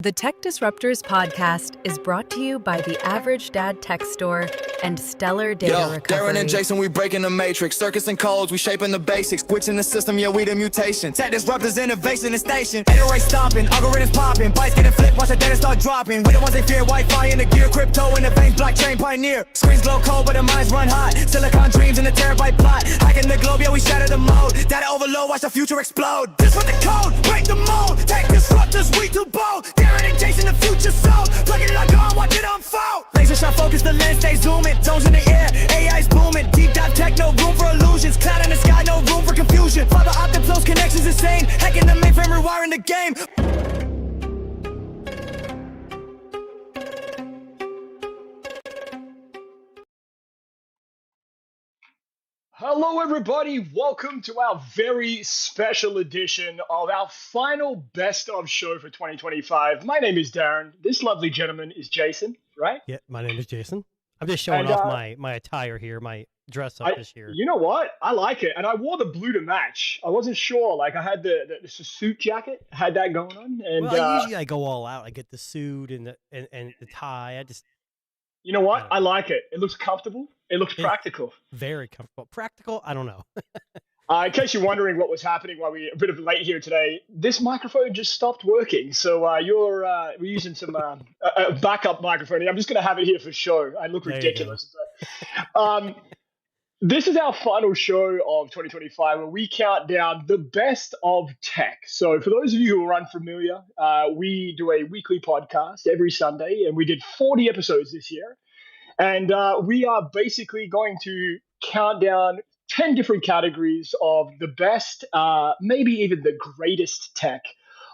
The Tech Disruptors podcast is brought to you by the Average Dad Tech Store and Stellar Data Recovery. Darren and Jason, we breaking the matrix. Circuits and codes, we shaping the basics. Switching the system, yeah, we the mutation. Tech disruptors, innovation and station. Ain't race stopping, algorithms popping. Bikes getting flipped, watch the data start dropping. We the ones they fear, Wi-Fi in the gear. Crypto in the veins, blockchain pioneer. Screens glow cold, but the minds run hot. Silicon dreams in the terabyte plot. Hacking the globe, yeah, we shatter the mode. Data overload, watch the future explode. This for the code, break the mold. Tech disruptors, we too bold. Darren and Jason, the future soul. Plug it like on, watch it unfold. Laser shot focus, the lens, stay zooming. Zones in the air, AI's booming. Deep dive tech, no room for illusions. Cloud in the sky, no room for confusion. Fiber optic close connections insane. Hacking the mainframe, rewiring the game. Hello everybody, welcome to our very special edition of our final best of show for 2025. My name is Darren, this lovely gentleman is Jason, right? Yeah, my name is Jason. I'm just showing off my attire here, my dress up this year. You know what? I like it, and I wore the blue to match. I wasn't sure, like I had the suit jacket, had that going on. And well, usually I go all out. I get the suit and the tie. You know what? I like it. It looks comfortable. It looks practical. Very comfortable. Practical? I don't know. In case you're wondering what was happening while we're a bit of late here today, this microphone just stopped working. So we're using some a backup microphone. I'm just going to have it here for show. I look ridiculous. But, this is our final show of 2025 where we count down the best of tech. So for those of you who are unfamiliar, we do a weekly podcast every Sunday, and we did 40 episodes this year. And we are basically going to count down 10 different categories of the best, maybe even the greatest tech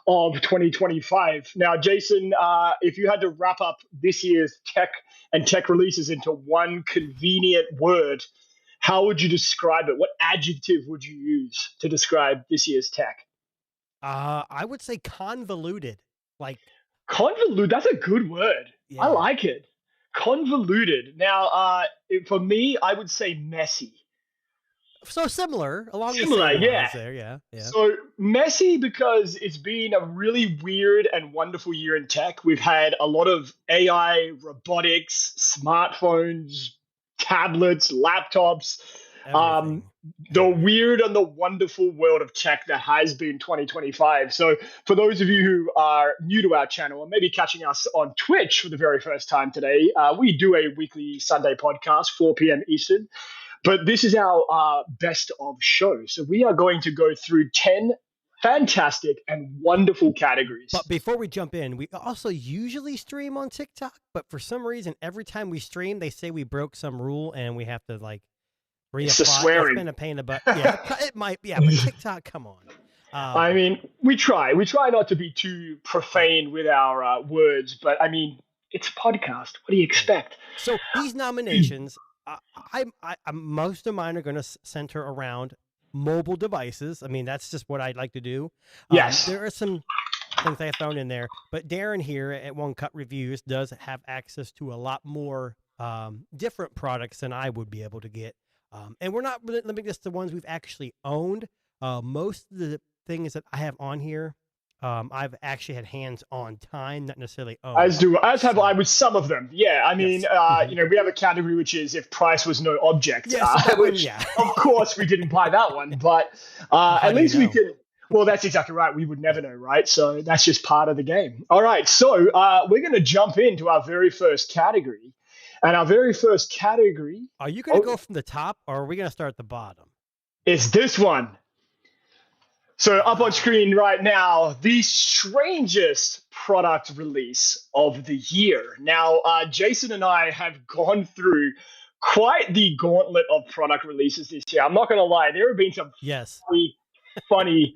of 2025. Now, Jason, if you had to wrap up this year's tech and tech releases into one convenient word, how would you describe it? What adjective would you use to describe this year's tech? I would say convoluted. Like convoluted. That's a good word. Yeah. I like it. Convoluted. Now, for me, I would say messy. So similar, along similar, the same yeah. lines there, yeah. So messy because it's been a really weird and wonderful year in tech. We've had a lot of AI, robotics, smartphones, tablets, laptops, the weird and the wonderful world of tech that has been 2025. So for those of you who are new to our channel and maybe catching us on Twitch for the very first time today, we do a weekly Sunday podcast, 4 p.m. Eastern, but this is our best of show. So we are going to go through 10 fantastic and wonderful categories. But before we jump in, we also usually stream on TikTok, but for some reason, every time we stream, they say we broke some rule and we have to like reapply. It's a swearing. It's been a pain in the butt. Yeah, it might be. Yeah, but TikTok, come on. I mean, we try not to be too profane with our words, but I mean, it's a podcast. What do you expect? So these nominations, most of mine are going to center around mobile devices. I mean, that's just what I'd like to do. Yes. There are some things I have thrown in there, but Darren here at One Cut Reviews does have access to a lot more different products than I would be able to get. And we're not limiting this to ones we've actually owned. Most of the things that I have on here, I've actually had hands-on time, not necessarily owned. As have I with some of them. Yeah, I mean, yes. We have a category which is if price was no object, which of course we didn't buy that one, but at least we can. Well, that's exactly right. We would never know, right? So that's just part of the game. All right, so we're going to jump into our very first category. And our very first category... Are you going to go from the top, or are we going to start at the bottom? It's this one. So up on screen right now, the strangest product release of the year. Now, Jason and I have gone through quite the gauntlet of product releases this year. I'm not going to lie. There have been some funny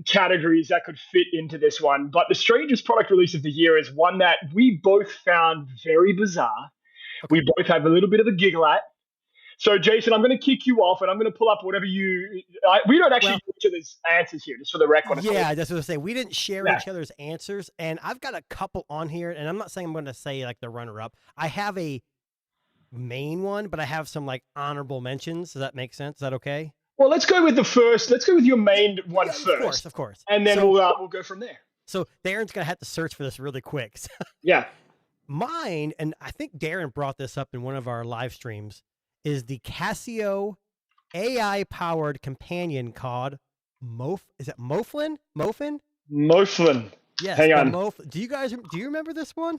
categories that could fit into this one. But the strangest product release of the year is one that we both found very bizarre. Okay. We both have a little bit of a giggle at. So, Jason, I'm going to kick you off, and I'm going to pull up whatever we don't actually do each other's answers here, just for the record. Yeah, that's what I was saying. We didn't share each other's answers, and I've got a couple on here, and I'm not saying I'm going to say, like, the runner-up. I have a main one, but I have some, like, honorable mentions. Does that make sense? Is that okay? Well, let's go with the first. Let's go with your main one first. Of course. And then we'll go from there. So Darren's gonna have to search for this really quick. Yeah. Mine, and I think Darren brought this up in one of our live streams, is the Casio AI-powered companion called Is it Moflin? Mofin? Moflin. Yes. Hang on. Do you remember this one?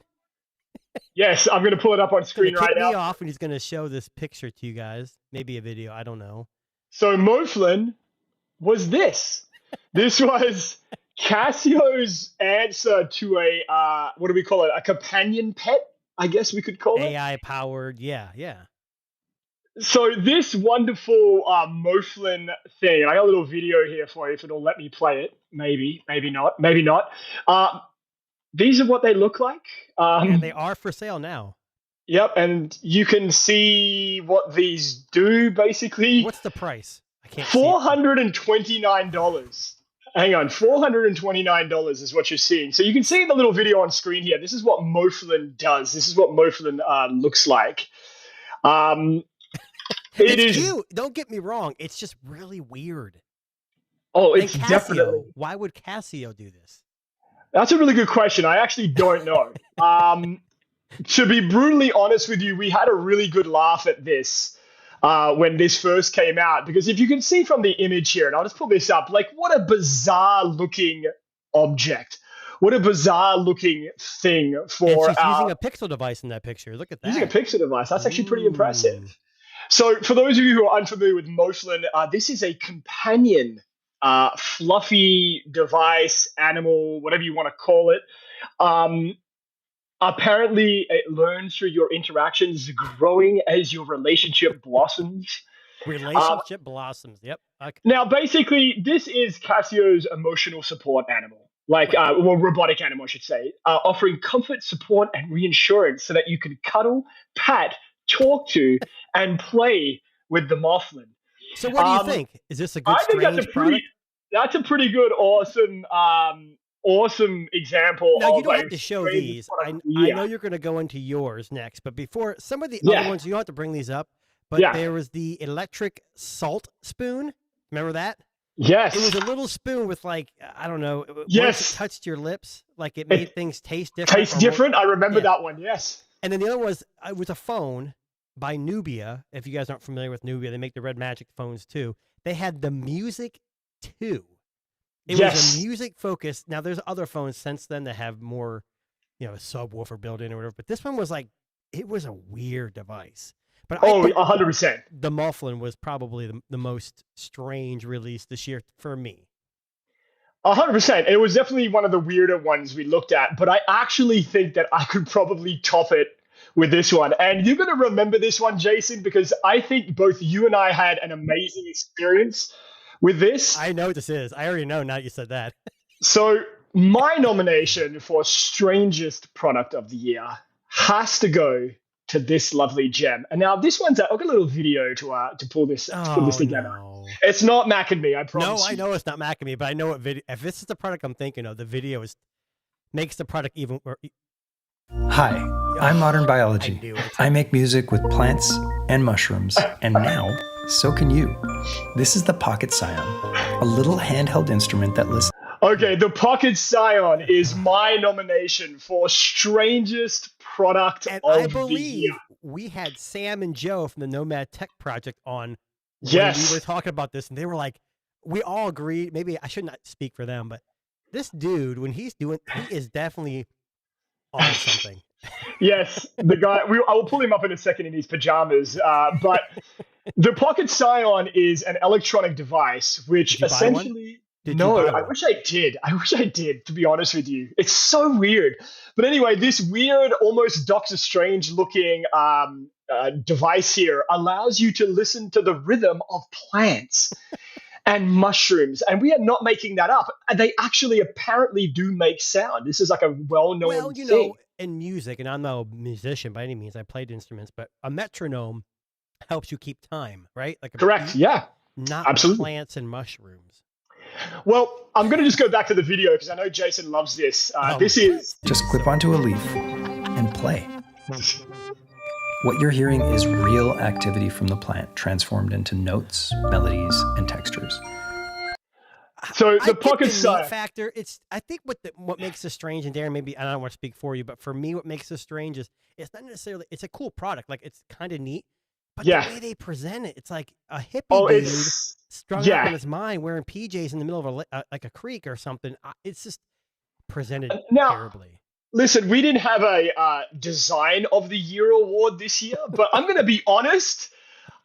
Yes, I'm going to pull it up on He's gonna screen right kick me now. off, and he's gonna show this picture to you guys. Maybe a video. I don't know. So Moflin was this. This was Casio's answer to a, what do we call it? A companion pet, I guess we could call it. AI-powered. Yeah. So this wonderful Moflin thing, and I got a little video here for you if it'll let me play it. Maybe not. These are what they look like. Yeah, they are for sale now. Yep, and you can see what these do, basically. What's the price? I can't $429. Hang on, $429 is what you're seeing. So you can see the little video on screen here. This is what Moflin does. This is what Moflin looks like. It's cute. Don't get me wrong. It's just really weird. Oh, it's Casio, definitely. Why would Casio do this? That's a really good question. I actually don't know. To be brutally honest with you, we had a really good laugh at this when this first came out, because if you can see from the image here, and I'll just pull this up, like what a bizarre looking object. What a bizarre looking thing for. And she's using a Pixel device in that picture. Look at that. Using a Pixel device. That's actually pretty impressive. So for those of you who are unfamiliar with Moflin, this is a companion fluffy device, animal, whatever you want to call it. Apparently, it learns through your interactions, growing as your relationship blossoms. Relationship blossoms. Yep. Okay. Now, basically, this is Casio's emotional support animal, robotic animal, I should say, offering comfort, support, and reassurance so that you can cuddle, pat, talk to, and play with the Moflin. So what do you think? Is this a good Strange product? That's a pretty good, awesome example. Now, of you don't have to show these. I know you're going to go into yours next, but before some of the other ones, you don't have to bring these up. But there was the electric salt spoon. Remember that? Yes. It was a little spoon with I don't know. Yes. Once it touched your lips, it made things taste different. I remember that one. Yes. And then the other was a phone by Nubia. If you guys aren't familiar with Nubia, they make the Red Magic phones too. They had the Music 2. It was a music focus. Now there's other phones since then that have more, a subwoofer built in or whatever. But this one was it was a weird device. But 100%. The Moflin was probably the most strange release this year for me. 100%. It was definitely one of the weirder ones we looked at, but I actually think that I could probably top it with this one. And you're going to remember this one, Jason, because I think both you and I had an amazing experience with this. I know what this is. I already know now you said that. So my nomination for Strangest Product of the Year has to go to this lovely gem. And now this one's I've got a little video to pull this together. No. It's not Mac and Me, I promise. No, I know it's not Mac and Me, but I know what video. If this is the product I'm thinking of, the video makes the product even. Hi, I'm Modern Biology. I make music with plants and mushrooms, and now so can you. This is the Pocket Scion, a little handheld instrument that listens. Okay, the Pocket Scion is my nomination for Strangest Product of the Year. And I believe we had Sam and Joe from the Nomad Tech Project on. Yes. When we were talking about this, and they were like, we all agreed. Maybe I should not speak for them, but this dude, when he is definitely on something. Yes, the guy. I will pull him up in a second in his pajamas. But the Pocket Scion is an electronic device which essentially. No, I wish I did. To be honest with you, it's so weird. But anyway, this weird, almost Doctor Strange looking device here allows you to listen to the rhythm of plants and mushrooms. And we are not making that up. They actually apparently do make sound. This is like a well-known thing. Know, in music, and I'm not a musician by any means. I played instruments, but a metronome helps you keep time, right? Correct. Yeah. Not absolutely. Plants and mushrooms. Well, I'm going to just go back to the video because I know Jason loves this. This is... Just clip onto a leaf and play. What you're hearing is real activity from the plant transformed into notes, melodies, and textures. So I the get pocket the Scion. neat factor. I think what makes this strange, and Darren, maybe I don't want to speak for you, but for me, what makes this strange is it's not necessarily it's a cool product. Like it's kind of neat, but the Yeah. way they present it, it's like a hippie Oh, dude it's strung out yeah. on his mind wearing PJs in the middle of like a creek or something. It's just presented Now, terribly. listen, we didn't have a Design of the Year award this year, but I'm going to be honest.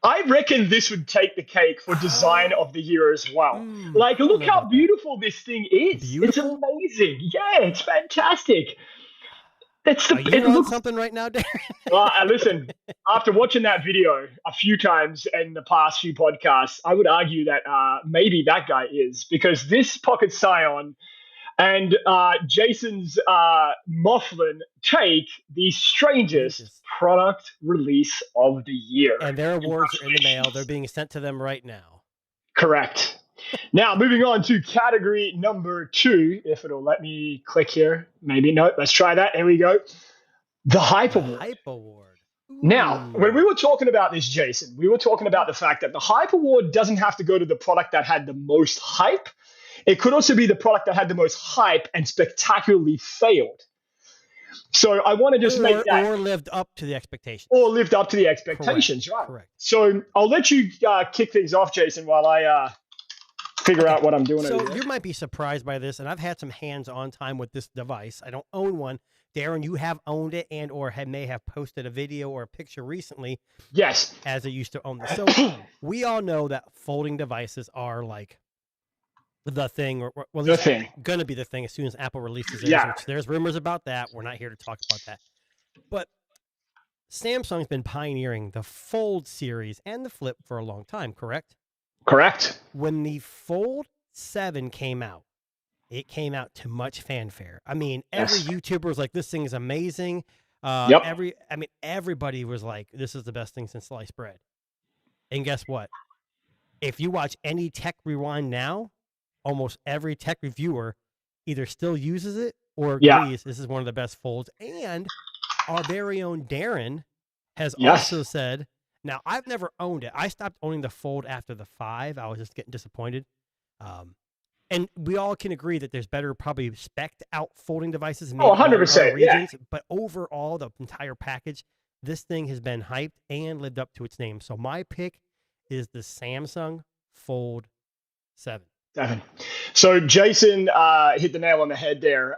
I reckon this would take the cake for Design of the Year as well. Like, I don't look know how about that. beautiful this thing is. It's Beautiful? amazing. Yeah, it's fantastic. Are you It on looks. something right now, Darren? Listen, after watching that video a few times in the past few podcasts, I would argue that maybe that guy is, because this Pocket Scion and Jason's Mothman take the strangest product release of the year. And their awards are in the mail. They're being sent to them right now. Correct. Now, moving on to category number 2, if it'll let me click here. Maybe no. Let's try that. Here we go. The Hype Award. Hype Award. Now, when we were talking about this, Jason, we were talking about the fact that the Hype Award doesn't have to go to the product that had the most hype. It could also be the product that had the most hype and spectacularly failed. So I want to just make that. Or lived up to the expectations. Or lived up to the expectations, Correct. right? Correct. So I'll let you kick things off, Jason, while I figure out what I'm doing. So you might be surprised by this, and I've had some hands-on time with this device. I don't own one. Darren, you have owned it and or may have posted a video or a picture recently. Yes. As I used to own this. So we all know that folding devices are like the thing, or well, the thing. Going to be the thing as soon as Apple releases theirs. Yeah. Which there's rumors about that. We're not here to talk about that. But Samsung's been pioneering the Fold series and the Flip for a long time, correct? Correct. When the Fold 7 came out, it came out to much fanfare. I mean, every YouTuber was like, this thing is amazing. Yep. Everybody was like, this is the best thing since sliced bread. And guess what? If you watch any Tech Rewind now, almost every tech reviewer either still uses it or agrees this is one of the best folds. And our very own Darren has also said, now I've never owned it. I stopped owning the Fold after the 5. I was just getting disappointed. And we all can agree that there's better probably spec'd out folding devices. 100%. Regions, but overall, the entire package, this thing has been hyped and lived up to its name. So my pick is the Samsung Fold 7. So Jason hit the nail on the head there.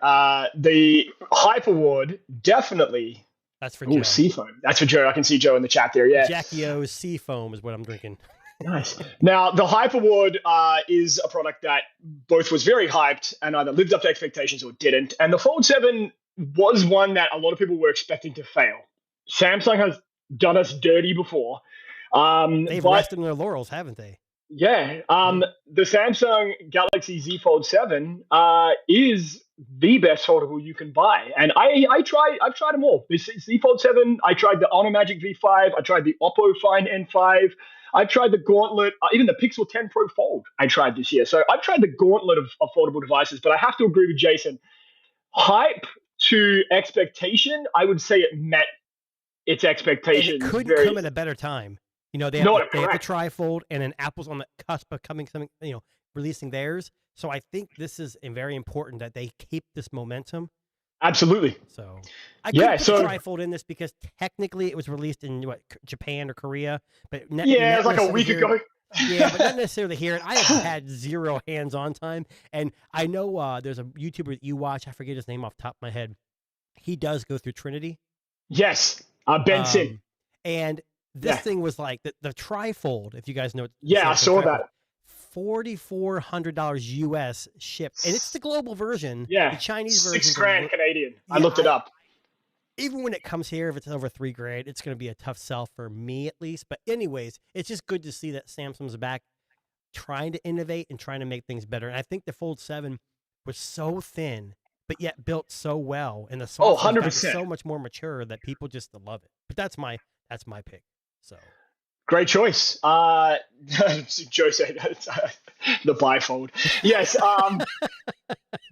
The Hype Award, definitely. That's for Joe. Seafoam. That's for Joe. I can see Joe in the chat there. Yeah. Jackie O's Seafoam is what I'm drinking. Nice. Now, the Hype Award is a product that both was very hyped and either lived up to expectations or didn't. And the Fold 7 was one that a lot of people were expecting to fail. Samsung has done us dirty before. They've rested on their laurels, haven't they? Yeah. The Samsung Galaxy Z Fold 7 is the best foldable you can buy. And I've tried them all. The Z Fold 7, I tried the Honor Magic V5, I tried the Oppo Find N5, I tried the Gauntlet, even the Pixel 10 Pro Fold I tried this year. So I've tried the gauntlet of foldable devices, but I have to agree with Jason. Hype to expectation, I would say it met its expectations. And it couldn't come at a better time. You know, they have the trifold, and then Apple's on the cusp of releasing theirs. So I think this is very important that they keep this momentum. Absolutely. So I could put the trifold in this because technically it was released in Japan or Korea, but it was like a week ago. Yeah, but not necessarily here. I have had zero hands-on time, and I know there's a YouTuber that you watch. I forget his name off the top of my head. He does go through Trinity. Yes, Benson. And this thing was like the trifold. If you guys know, I saw that. $4,400 US shipped, and it's the global version. Yeah, the Chinese version. $6,000 Canadian. I looked it up. Even when it comes here, if it's over $3,000, it's going to be a tough sell for me at least. But anyways, it's just good to see that Samsung's back, trying to innovate and trying to make things better. And I think the Fold 7 was so thin, but yet built so well, and the software is so much more mature that people just love it. But that's my pick. So. Great choice. Joe said the bifold. Yes.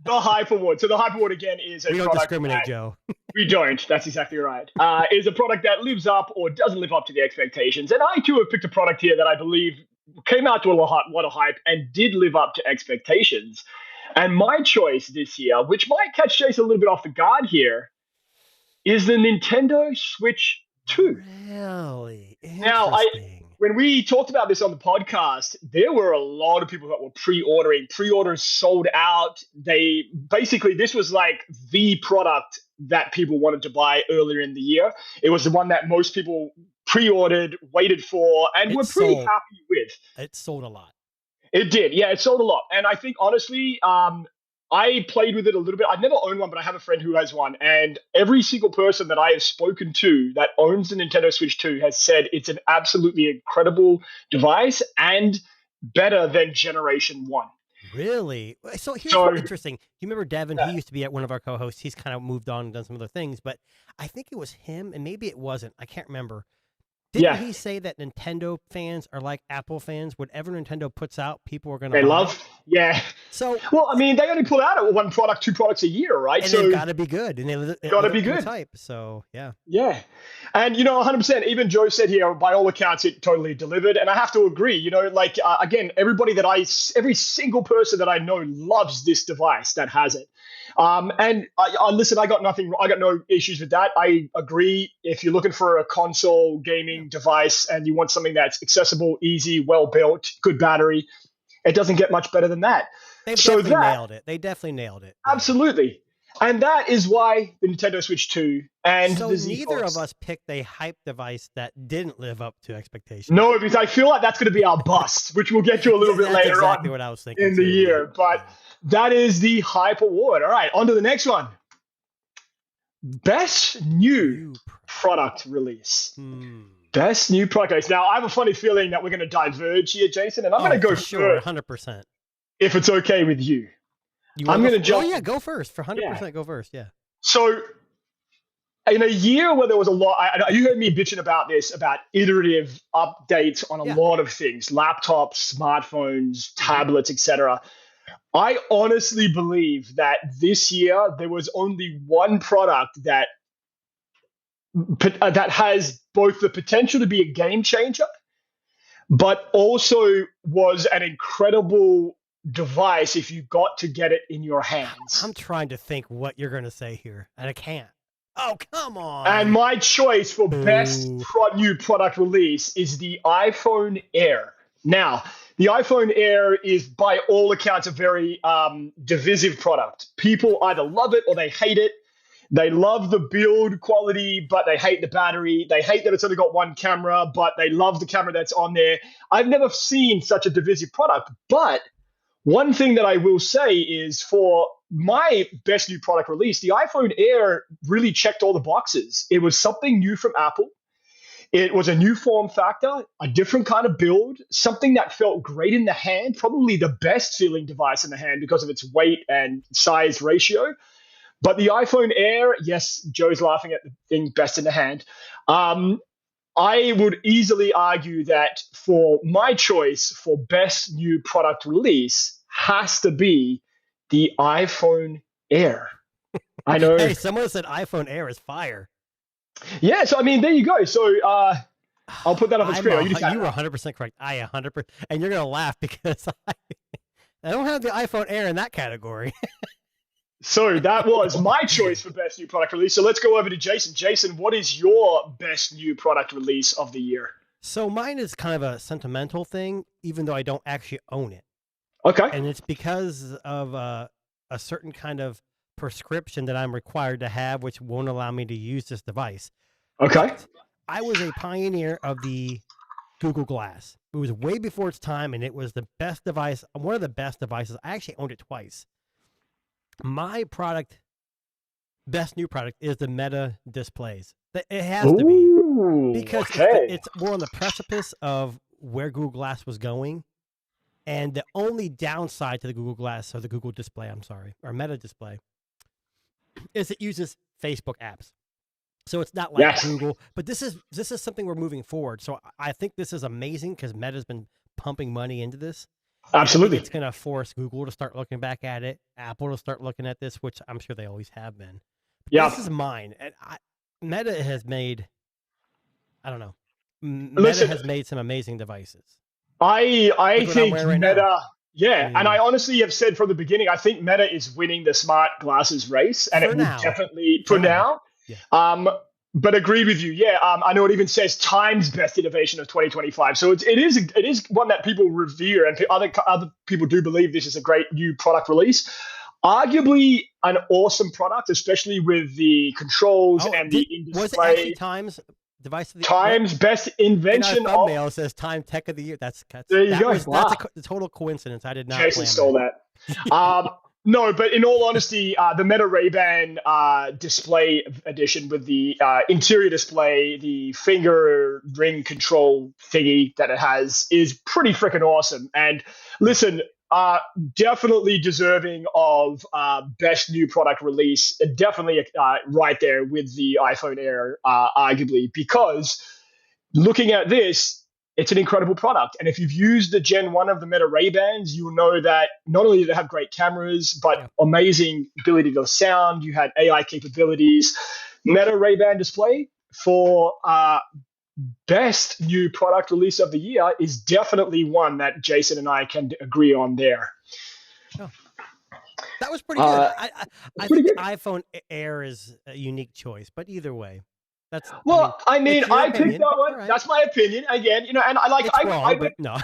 The Hype Award. So the Hype Award again is we don't discriminate, Joe. We don't. That's exactly right. Is a product that lives up or doesn't live up to the expectations. And I too have picked a product here that I believe came out to a lot of hype and did live up to expectations. And my choice this year, which might catch Jason a little bit off the guard here, is the Nintendo Switch 2. Really Now, interesting. when we talked about this on the podcast, there were a lot of people that were pre-ordering. Pre-orders sold out. This was like the product that people wanted to buy earlier in the year. It was the one that most people pre-ordered, waited for, and were pretty happy with. It sold a lot. It did. Yeah, it sold a lot. And I think, honestly, I played with it a little bit. I've never owned one, but I have a friend who has one. And every single person that I have spoken to that owns the Nintendo Switch 2 has said it's an absolutely incredible device and better than Generation 1. Really? So here's what's interesting. Do you remember Devin? He used to be at one of our co-hosts. He's kind of moved on and done some other things, but I think it was him, and maybe it wasn't. I can't remember. Didn't he say that Nintendo fans are like Apple fans? Whatever Nintendo puts out, people are going to love. Yeah. So, well, I mean, they only put out one product, 2 products a year, right? And so they've got to be good. And they've got to be good. Type, so, yeah. Yeah. And, 100%, even Joe said here, by all accounts, it totally delivered. And I have to agree, again, every single person that I know loves this device that has it. And listen, I got no issues with that. I agree. If you're looking for a console gaming device and you want something that's accessible, easy, well built, good battery, it doesn't get much better than that. They nailed it. They definitely nailed it. Absolutely. And that is why the Nintendo Switch 2 and so the Z neither Fox. of us picked a hype device that didn't live up to expectations. No, because I feel like that's going to be our bust, which we'll get to a little bit later exactly on what I was thinking in the year. But that is the hype award. All right, on to the next one. Best new product release. Best new product release. Now, I have a funny feeling that we're going to diverge here, Jason, and I'm going to go sure, first. 100%. If it's okay with you. I'm going to jump. Oh, yeah, go first. For 100%, go first, yeah. So, in a year where there was a lot, you heard me bitching about this, about iterative updates on a lot of things, laptops, smartphones, tablets, etc. I honestly believe that this year there was only one product that has both the potential to be a game changer, but also was an incredible device if you got to get it in your hands. I'm trying to think what you're going to say here, and I can't. Oh, come on. And my choice for best new product release is the iPhone Air. Now, the iPhone Air is, by all accounts, a very divisive product. People either love it or they hate it. They love the build quality, but they hate the battery. They hate that it's only got one camera, but they love the camera that's on there. I've never seen such a divisive product, but one thing that I will say is for my best new product release, the iPhone Air really checked all the boxes. It was something new from Apple. It was a new form factor, a different kind of build, something that felt great in the hand, probably the best feeling device in the hand because of its weight and size ratio. But the iPhone Air, yes, Joe's laughing at the thing best in the hand. I would easily argue that for my choice for best new product release has to be the iPhone Air. I know. Hey, someone said iPhone Air is fire. Yeah, so I mean, there you go. So I'll put that on the screen. You were 100% correct. I 100%, and you're gonna laugh because I don't have the iPhone Air in that category. So that was my choice for best new product release. So let's go over to Jason. Jason, what is your best new product release of the year? So mine is kind of a sentimental thing, even though I don't actually own it. Okay. And it's because of a certain kind of prescription that I'm required to have, which won't allow me to use this device. Okay. But I was a pioneer of the Google Glass. It was way before its time, and it was the best device, one of the best devices. I actually owned it twice. My product, best new product, is the Meta displays. It has to be because it's more on the precipice of where Google Glass was going. And the only downside to the Google Glass, or the Google display, or Meta display, is it uses Facebook apps. So it's not like Google, but this is something we're moving forward. So I think this is amazing because Meta's been pumping money into this. Absolutely. It's going to force Google to start looking back at it, Apple to start looking at this, which I'm sure they always have been. But this is mine. And Meta has made, I don't know, Meta has made some amazing devices. I think right Meta, now. and I honestly have said from the beginning, I think Meta is winning the smart glasses race, and For it now. will definitely for now. Yeah. But agree with you. Yeah, I know it even says Time's best innovation of 2025. So it is one that people revere, and other people do believe this is a great new product release. Arguably an awesome product, especially with the controls and the in-display. Was it actually Time's device of the Time's best invention? In our thumbnail thumbnail says Time Tech of the Year. There you go. That's a total coincidence. I did not. Jason stole that. No, but in all honesty, the Meta Ray-Ban display edition with the interior display, the finger ring control thingy that it has is pretty freaking awesome. And listen, definitely deserving of best new product release. Definitely right there with the iPhone Air, arguably, because looking at this, it's an incredible product. And if you've used the Gen 1 of the Meta Ray-Bans, you'll know that not only do they have great cameras, but amazing ability to sound. You had AI capabilities. Meta Ray-Ban display for best new product release of the year is definitely one that Jason and I can agree on there. Oh. That was pretty good. I think the iPhone Air is a unique choice, but either way. I picked that one. Right. That's my opinion. Again, and I like. No.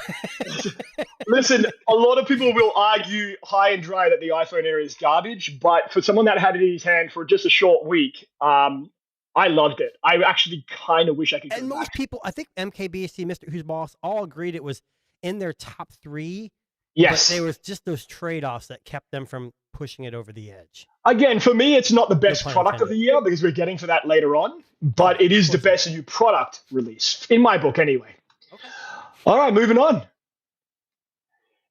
Listen, a lot of people will argue high and dry that the iPhone Air is garbage, but for someone that had it in his hand for just a short week, I loved it. I actually kind of wish I could. And most people, I think MKBHD, Mr. Who's Boss, all agreed it was in their top 3. Yes, but there was just those trade-offs that kept them from pushing it over the edge. Again, for me, it's not the best product of the year because we're getting to that later on, but it is the best new product release, in my book anyway. Okay. All right, moving on.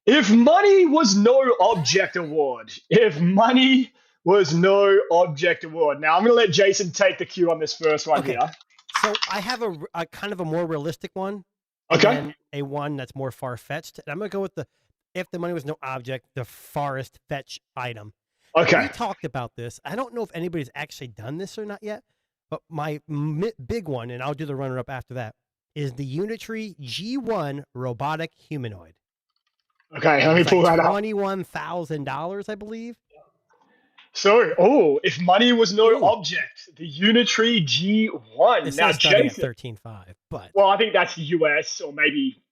If Money Was No Object Award. If Money Was No Object Award. Now, I'm going to let Jason take the cue on this first one here. So I have a kind of a more realistic one. Okay. And a one that's more far-fetched. And I'm going to go with if the money was no object, the farthest fetch item. Okay. We talked about this. I don't know if anybody's actually done this or not yet, but my big one, and I'll do the runner-up after that, is the Unitree G1 robotic humanoid. Okay, let me pull that up. $21,000, I believe. So, if money was no object, the Unitree G1. It now, says starting at Jason, $13,500, but well, I think that's US, or maybe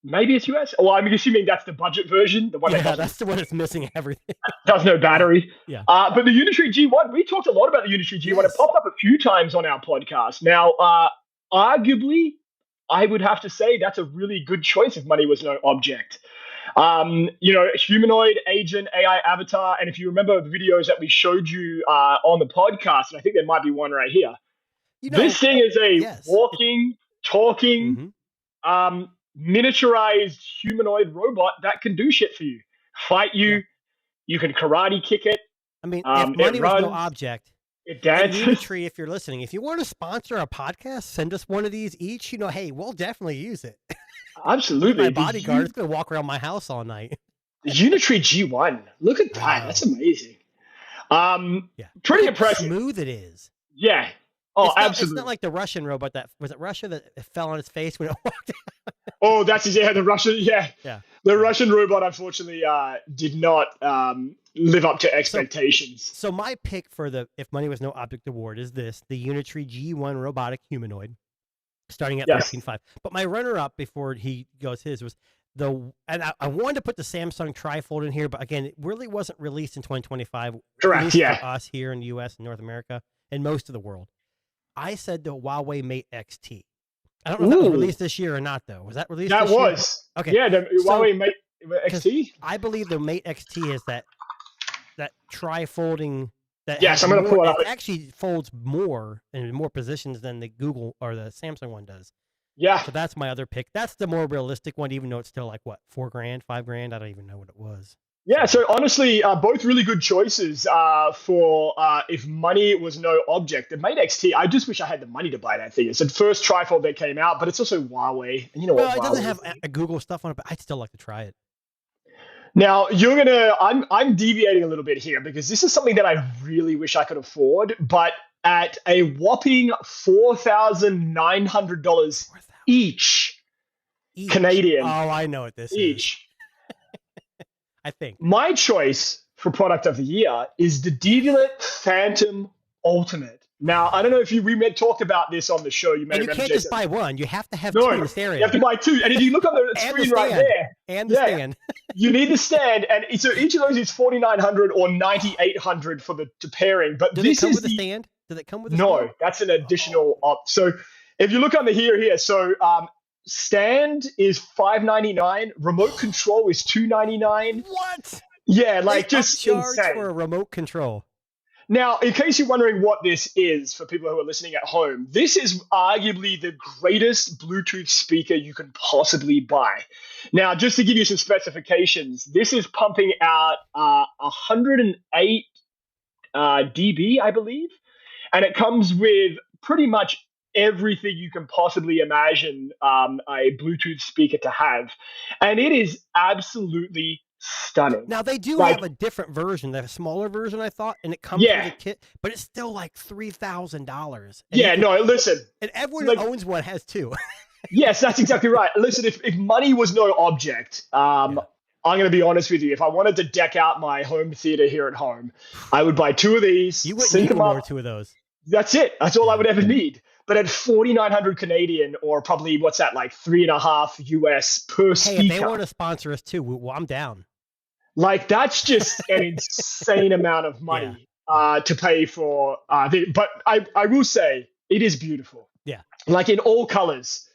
it's US. Well, I'm assuming that's the budget version. The one that's the one that's missing everything. Does no battery. Yeah. But the Unitree G1, we talked a lot about the Unitree G1. Yes. It popped up a few times on our podcast. Now, arguably, I would have to say that's a really good choice if money was no object. Humanoid, agent, AI avatar. And if you remember the videos that we showed you on the podcast, and I think there might be one right here. This thing is a walking, talking, miniaturized humanoid robot that can do shit for you. Fight you. Yeah. You can karate kick it. I mean, if money was no object, it dances. Unitree, if you're listening, if you want to sponsor a podcast, send us one of these each. Hey, we'll definitely use it. Absolutely. My bodyguard is going to walk around my house all night. The Unitree G1. Look at that. Wow. That's amazing. Pretty impressive. Smooth it is. Yeah. Oh, absolutely. It's not like the Russian robot was it Russia that fell on its face when it walked out? Oh, the Russian. Yeah. The Russian robot, unfortunately, did not live up to expectations. So my pick for the If Money Was No Object Award is the Unitree G1 robotic humanoid, starting at $13,500. But my runner-up before he goes his was I wanted to put the Samsung Trifold in here, but again, it really wasn't released in 2025. Correct, yeah. For us here in the U.S. and North America and most of the world. I said the Huawei Mate XT. I don't know if that was released this year or not, though. Was that released this year? That was. Okay. Yeah, the Huawei Mate XT. I believe the Mate XT is that tri-folding. Yes, I'm going to pull it up. It actually folds more in more positions than the Google or the Samsung one does. Yeah. So that's my other pick. That's the more realistic one, even though it's still like, what, $4,000, $5,000? I don't even know what it was. Yeah, so honestly, both really good choices for If Money Was No Object. The Mate XT, I just wish I had the money to buy that thing. It's the first trifold that came out, but it's also Huawei. And you know what? It doesn't have a Google stuff on it, but I'd still like to try it. Now, I'm deviating a little bit here because this is something that I really wish I could afford, but at a whopping $4,900 each, Each. Canadian. Oh, I know what this is. Each. I think. My choice for product of the year is the Deviant Phantom Ultimate. Now, I don't know if we talked about this on the show. You may And you remember, can't Jason. just buy one. You have to have No, two in stereo. you have to buy two. And if you look on the And screen the right stand. there, And the stand. you need the stand. And so each of those is $4,900 or $9,800 for the pairing. But Does this it come is with a stand? Does it come with a no, stand? that's an additional op. So if you look on the here, so stand is $599, remote control is $299. What? Yeah, like They just upcharge insane. for a remote control. Now, in case you're wondering what this is for people who are listening at home, this is arguably the greatest Bluetooth speaker you can possibly buy. Now, just to give you some specifications, this is pumping out 108 dB, I believe, and it comes with pretty much everything you can possibly imagine a Bluetooth speaker to have, and it is absolutely stunning. Now they do Like- have a different version, a smaller version, I thought, and it comes with a kit, but it's still like $3,000. Yeah, no, listen. And everyone like- who owns one has two. Yes, that's exactly right. Listen, if money was no object, I'm going to be honest with you. If I wanted to deck out my home theater here at home, I would buy two of these. You wouldn't sync need them more up. two of those. That's it. That's all I would ever need. But at 4,900 Canadian, or probably what's that, like $3.5 US per Hey, speaker. if they want to sponsor us too, well, I'm down. Like, that's just an insane amount of money to pay for. But I will say, it is beautiful. Yeah. Like in all colors.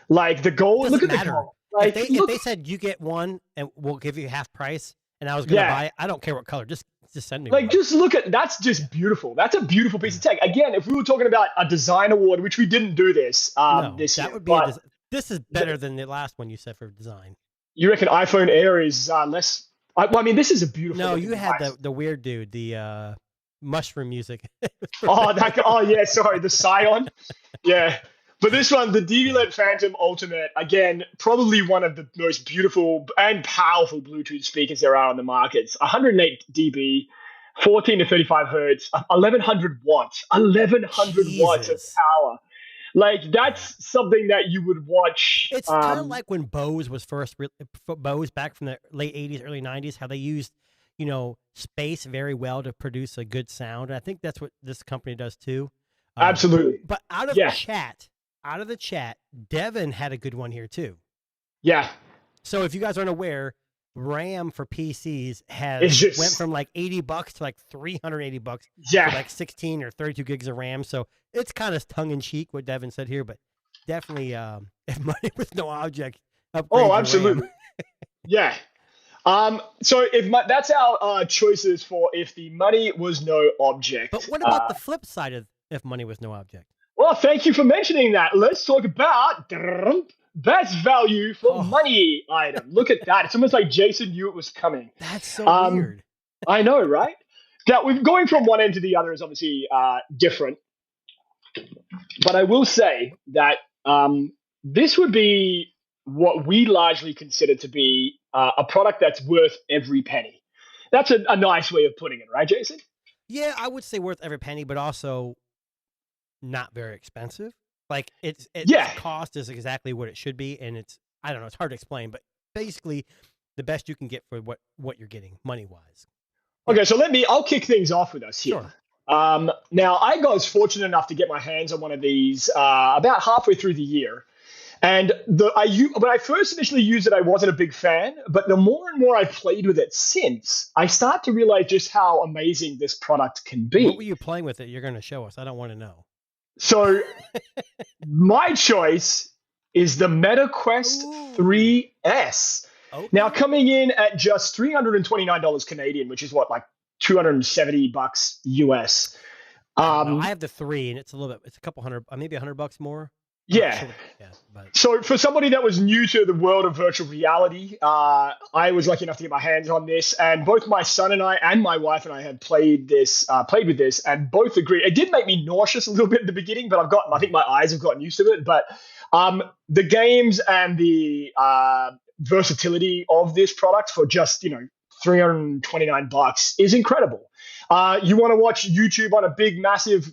Like the gold. Doesn't Look at matter. the gold. Like, If they said you get one and we'll give you half price, and I was going to buy it, I don't care what color. Just send me one. Like, just look at that's just beautiful. That's a beautiful piece of tech. Again, if we were talking about a design award, which we didn't do this this that year, would be. but This is better than the last one you said for design. you reckon iPhone Air is less? I mean, this is a beautiful. No, looking you had device. the weird dude, the mushroom music. Oh yeah, sorry, the Scion. Yeah. But this one, the Deviant Phantom Ultimate, again, probably one of the most beautiful and powerful Bluetooth speakers there are on the market. It's 108 dB, 14 to 35 hertz, 1,100 watts, 1,100 watts of Jesus. power. Like, that's something that you would watch. It's kind of like when Bose was first, Bose back from the late 80s, early 90s, how they used, space very well to produce a good sound. And I think that's what this company does too. Absolutely. But out of the chat, Devin had a good one here too. Yeah. So if you guys aren't aware, RAM for PCs went from like $80 to like $380 Yeah. for like 16 or 32 gigs of RAM. So it's kind of tongue in cheek what Devin said here, but definitely if money was no object, upgrade Oh, your absolutely. RAM. Yeah. So that's our choices for if the money was no object. But what about the flip side of if money was no object? Well, thank you for mentioning that. Let's talk about best value for money item. Look at that. It's almost like Jason knew it was coming. That's so weird. I know, right? Now, we're going from one end to the other is obviously different. But I will say that this would be what we largely consider to be a product that's worth every penny. That's a nice way of putting it, right, Jason? Yeah, I would say worth every penny, but also not very expensive. Like its cost is exactly what it should be, and it's hard to explain, but basically the best you can get for what you're getting money wise. Okay, so I'll kick things off with us here. Sure. Now, I was fortunate enough to get my hands on one of these about halfway through the year. And when I first initially used it, I wasn't a big fan. But the more and more I've played with it since, I start to realize just how amazing this product can be. What were you playing with it? You're going to show us. I don't want to know. So my choice is the MetaQuest 3S. Okay. Now, coming in at just $329 Canadian, which is like $270 US. I have the 3, and it's a couple hundred, maybe $100 more. Yeah. So for somebody that was new to the world of virtual reality, I was lucky enough to get my hands on this, and both my son and I and my wife and I had played with this, and both agreed. It did make me nauseous a little bit at the beginning, but I think my eyes have gotten used to it. But the games and the versatility of this product for just $329 is incredible. You want to watch YouTube on a big, massive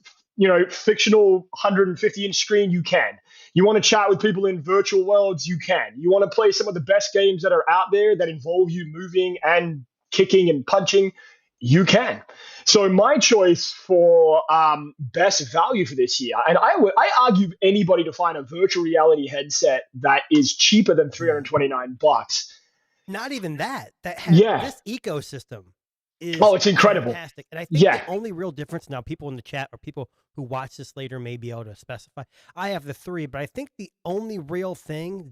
fictional 150-inch screen, you can. You want to chat with people in virtual worlds, you can. You want to play some of the best games that are out there that involve you moving and kicking and punching, you can. So my choice for best value for this year, and I argue anybody to find a virtual reality headset that is cheaper than $329. Not even that. That has this ecosystem is it's incredible. Fantastic. And I think the only real difference, now people in the chat or people who watch this later may be able to specify. I have the 3, but I think the only real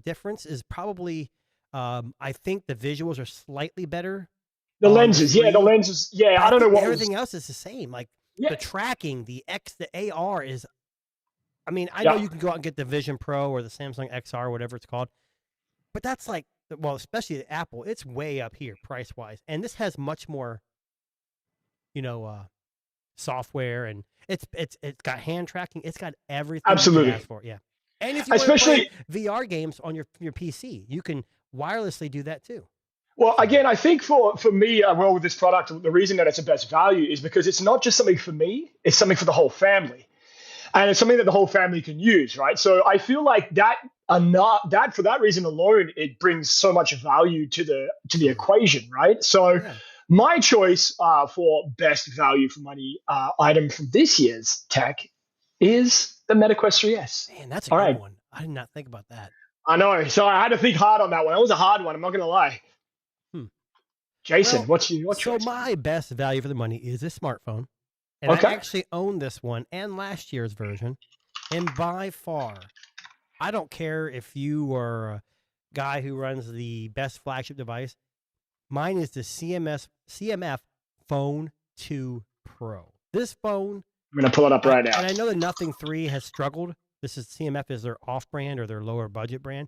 difference is probably I think the visuals are slightly better. The lenses, the lenses. Yeah, I don't know what everything else is the same. Like the tracking, the AR is. I mean, I know you can go out and get the Vision Pro or the Samsung XR, whatever it's called, but that's like, well, especially the Apple, it's way up here price wise, and this has much more, software, and it's got hand tracking, it's got everything. Absolutely. You can ask for, yeah. And if you want to play VR games on your PC, you can wirelessly do that too. Well, again, I think for me, with this product, the reason that it's a best value is because it's not just something for me, it's something for the whole family. And it's something that the whole family can use, right? So I feel like that for that reason alone, it brings so much value to the equation, right? So my choice for best value for money item from this year's tech is the MetaQuest 3S. Man, that's a good one. I did not think about that. I know. So I had to think hard on that one. That was a hard one. I'm not going to lie. Jason, what's your choice? So my best value for the money is a smartphone. And I actually own this one and last year's version. And by far, I don't care if you are a guy who runs the best flagship device. Mine is the CMF Phone 2 Pro. This phone, I'm going to pull it up right now. And I know the Nothing 3 has struggled. This is CMF is their off-brand or their lower budget brand.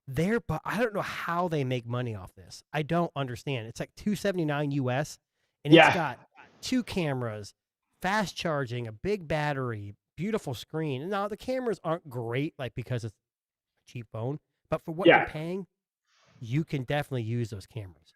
But I don't know how they make money off this. I don't understand. It's like $279 US, and it's got 2 cameras, fast charging, a big battery, beautiful screen. Now the cameras aren't great, like because it's a cheap phone, but for what you're paying, you can definitely use those cameras.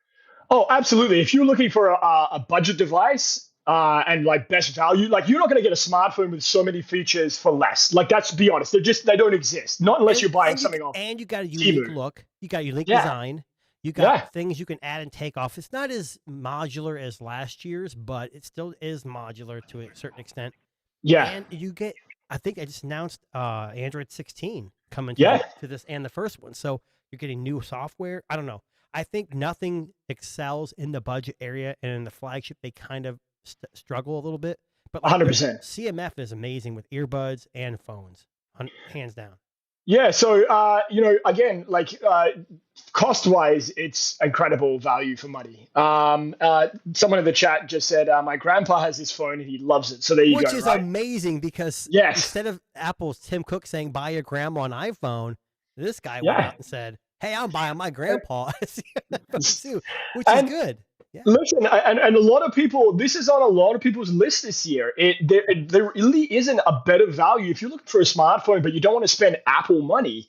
Oh, absolutely. If you're looking for a budget device and like best value, like you're not going to get a smartphone with so many features for less. Like that's, to be honest, they don't exist. Not unless you're buying something off. And you got a unique look. You got a unique design. You got things you can add and take off. It's not as modular as last year's, but it still is modular to a certain extent. Yeah. And you get, I think I just announced Android 16 coming to this and the first one. So you're getting new software. I don't know. I think nothing excels in the budget area, and in the flagship, they kind of struggle a little bit. But like 100%. CMF is amazing with earbuds and phones, hands down. Yeah. So, again, like cost-wise, it's incredible value for money. Someone in the chat just said, my grandpa has this phone and he loves it. So there you go. Which is amazing because instead of Apple's Tim Cook saying, buy your grandma an iPhone, this guy went out and said, hey, I'm buying my grandpa a CMF too, which is good. Yeah. Listen, and a lot of people, this is on a lot of people's list this year. There really isn't a better value. If you're looking for a smartphone, but you don't want to spend Apple money,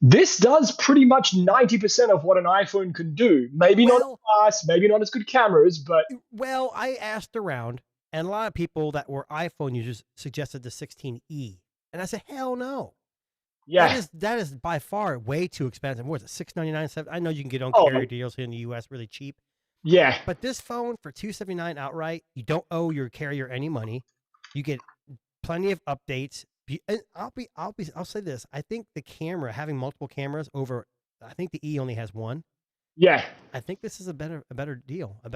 this does pretty much 90% of what an iPhone can do. Maybe not as fast, maybe not as good cameras, but... Well, I asked around, and a lot of people that were iPhone users suggested the 16E. And I said, hell no. Yeah. That is by far way too expensive. What is it, $699? I know you can get on carrier deals here in the U.S. really cheap. Yeah. But this phone for $279 outright, you don't owe your carrier any money. You get plenty of updates. And I'll say this. I think the camera, having multiple cameras over, I think the E only has one. Yeah. I think this is a better deal. I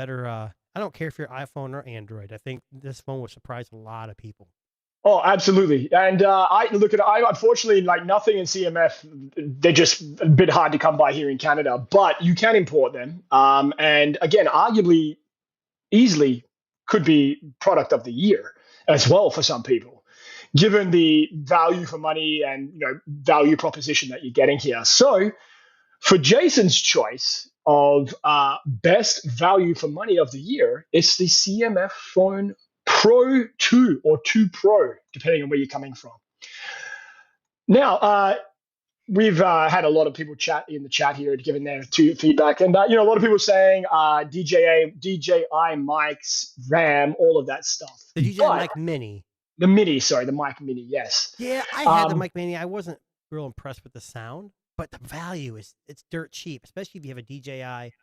don't care if you're iPhone or Android. I think this phone will surprise a lot of people. Oh, absolutely. And I unfortunately, like Nothing in CMF, they're just a bit hard to come by here in Canada, but you can import them. And again, arguably, easily could be product of the year as well for some people, given the value for money and value proposition that you're getting here. So for Jason's choice of best value for money of the year, it's the CMF Phone Pro 2 or 2 Pro, depending on where you're coming from. Now, we've had a lot of people chat in the chat here, giving their feedback. And, a lot of people saying DJI mics, RAM, all of that stuff. The DJI mic Mini. The Mini, sorry, the Mic Mini, yes. Yeah, I had the Mic Mini. I wasn't real impressed with the sound, but the value it's dirt cheap, especially if you have a DJI.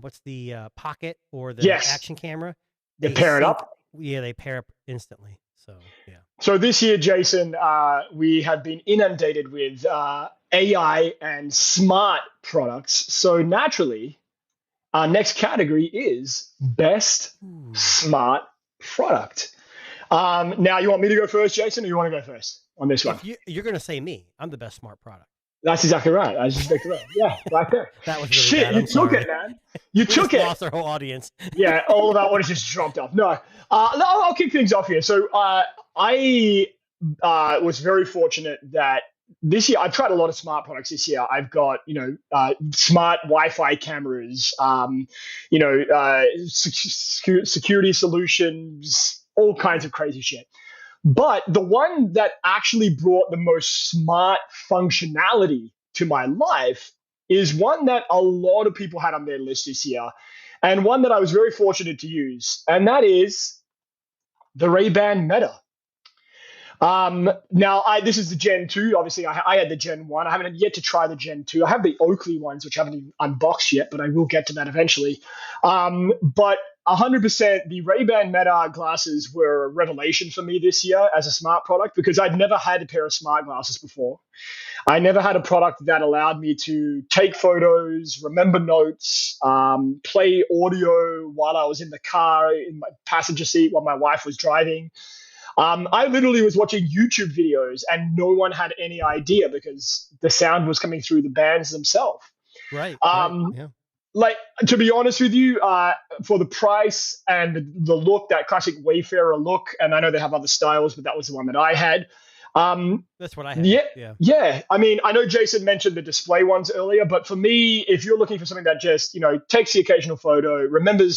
What's the Pocket or the action camera? They pair it up. Yeah, they pair up instantly. So yeah. So this year, Jason, we have been inundated with AI and smart products. So naturally, our next category is best smart product. Now, you want me to go first, Jason, or you want to go first on this one? You're going to say me. I'm the best smart product. That's exactly right. I was just thinking that. Yeah, right there. That was really bad. You took it, man. You took it. Lost our whole audience. Yeah, all of our audience just dropped off. No, I'll kick things off here. So I was very fortunate that this year I've tried a lot of smart products this year. I've got smart Wi-Fi cameras, security solutions, all kinds of crazy shit. But the one that actually brought the most smart functionality to my life is one that a lot of people had on their list this year, and one that I was very fortunate to use, and that is the Ray-Ban Meta. Now, this is the Gen 2. Obviously, I had the Gen 1. I haven't yet to try the Gen 2. I have the Oakley ones, which I haven't even unboxed yet, but I will get to that eventually. But 100%, the Ray-Ban Meta glasses were a revelation for me this year as a smart product, because I'd never had a pair of smart glasses before. I never had a product that allowed me to take photos, remember notes, play audio while I was in the car, in my passenger seat while my wife was driving. I literally was watching YouTube videos and no one had any idea because the sound was coming through the bands themselves. Right. Yeah. Like, to be honest with you, for the price and the look, that classic Wayfarer look, and I know they have other styles, but that was the one that I had. That's what I had. Yeah. I mean, I know Jason mentioned the display ones earlier, but for me, if you're looking for something that just, takes the occasional photo,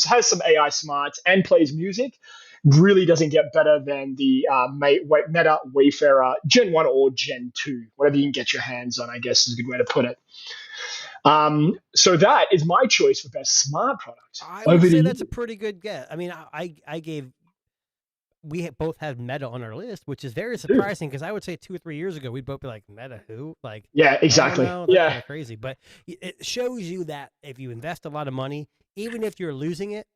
has some AI smarts and plays music, really doesn't get better than the Meta Wayfarer Gen 1 or Gen 2, whatever you can get your hands on, I guess is a good way to put it. So that is my choice for best smart product. I would say that's a pretty good guess. I mean, we both had Meta on our list, which is very surprising because I would say 2 or 3 years ago, we'd both be like, Meta who? Like, yeah, exactly. That's kind of crazy. But it shows you that if you invest a lot of money, even if you're losing it,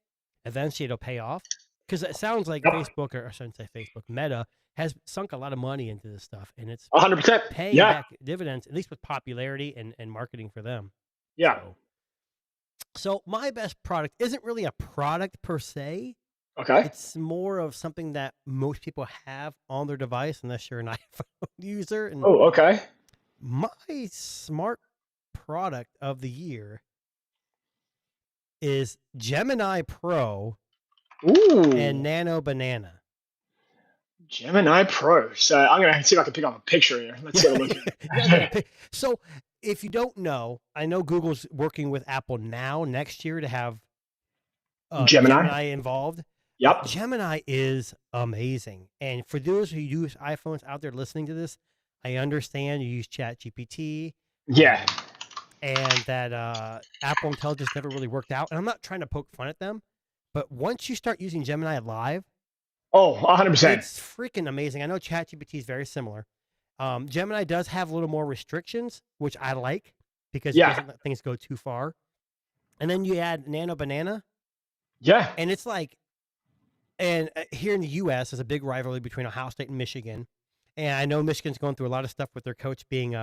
eventually it'll pay off. Because it sounds like Facebook, or I shouldn't say Facebook, Meta has sunk a lot of money into this stuff, and it's 100% paying back dividends, at least with popularity and marketing for them. Yeah. So my best product isn't really a product per se. Okay. It's more of something that most people have on their device, unless you're an iPhone user. And okay. My smart product of the year is Gemini Pro. And Nano Banana. Gemini Pro. So I'm going to see if I can pick up a picture here. Let's get a look. So if you don't know, I know Google's working with Apple now next year to have Gemini involved. Yep. Gemini is amazing. And for those who use iPhones out there listening to this, I understand you use ChatGPT. Yeah. And that Apple Intelligence never really worked out. And I'm not trying to poke fun at them. But once you start using Gemini Live, 100%. It's freaking amazing. I know ChatGPT is very similar. Gemini does have a little more restrictions, which I like because it doesn't let things go too far. And then you add Nano Banana. Yeah. And it's like, and here in the U.S., there's a big rivalry between Ohio State and Michigan. And I know Michigan's going through a lot of stuff with their coach being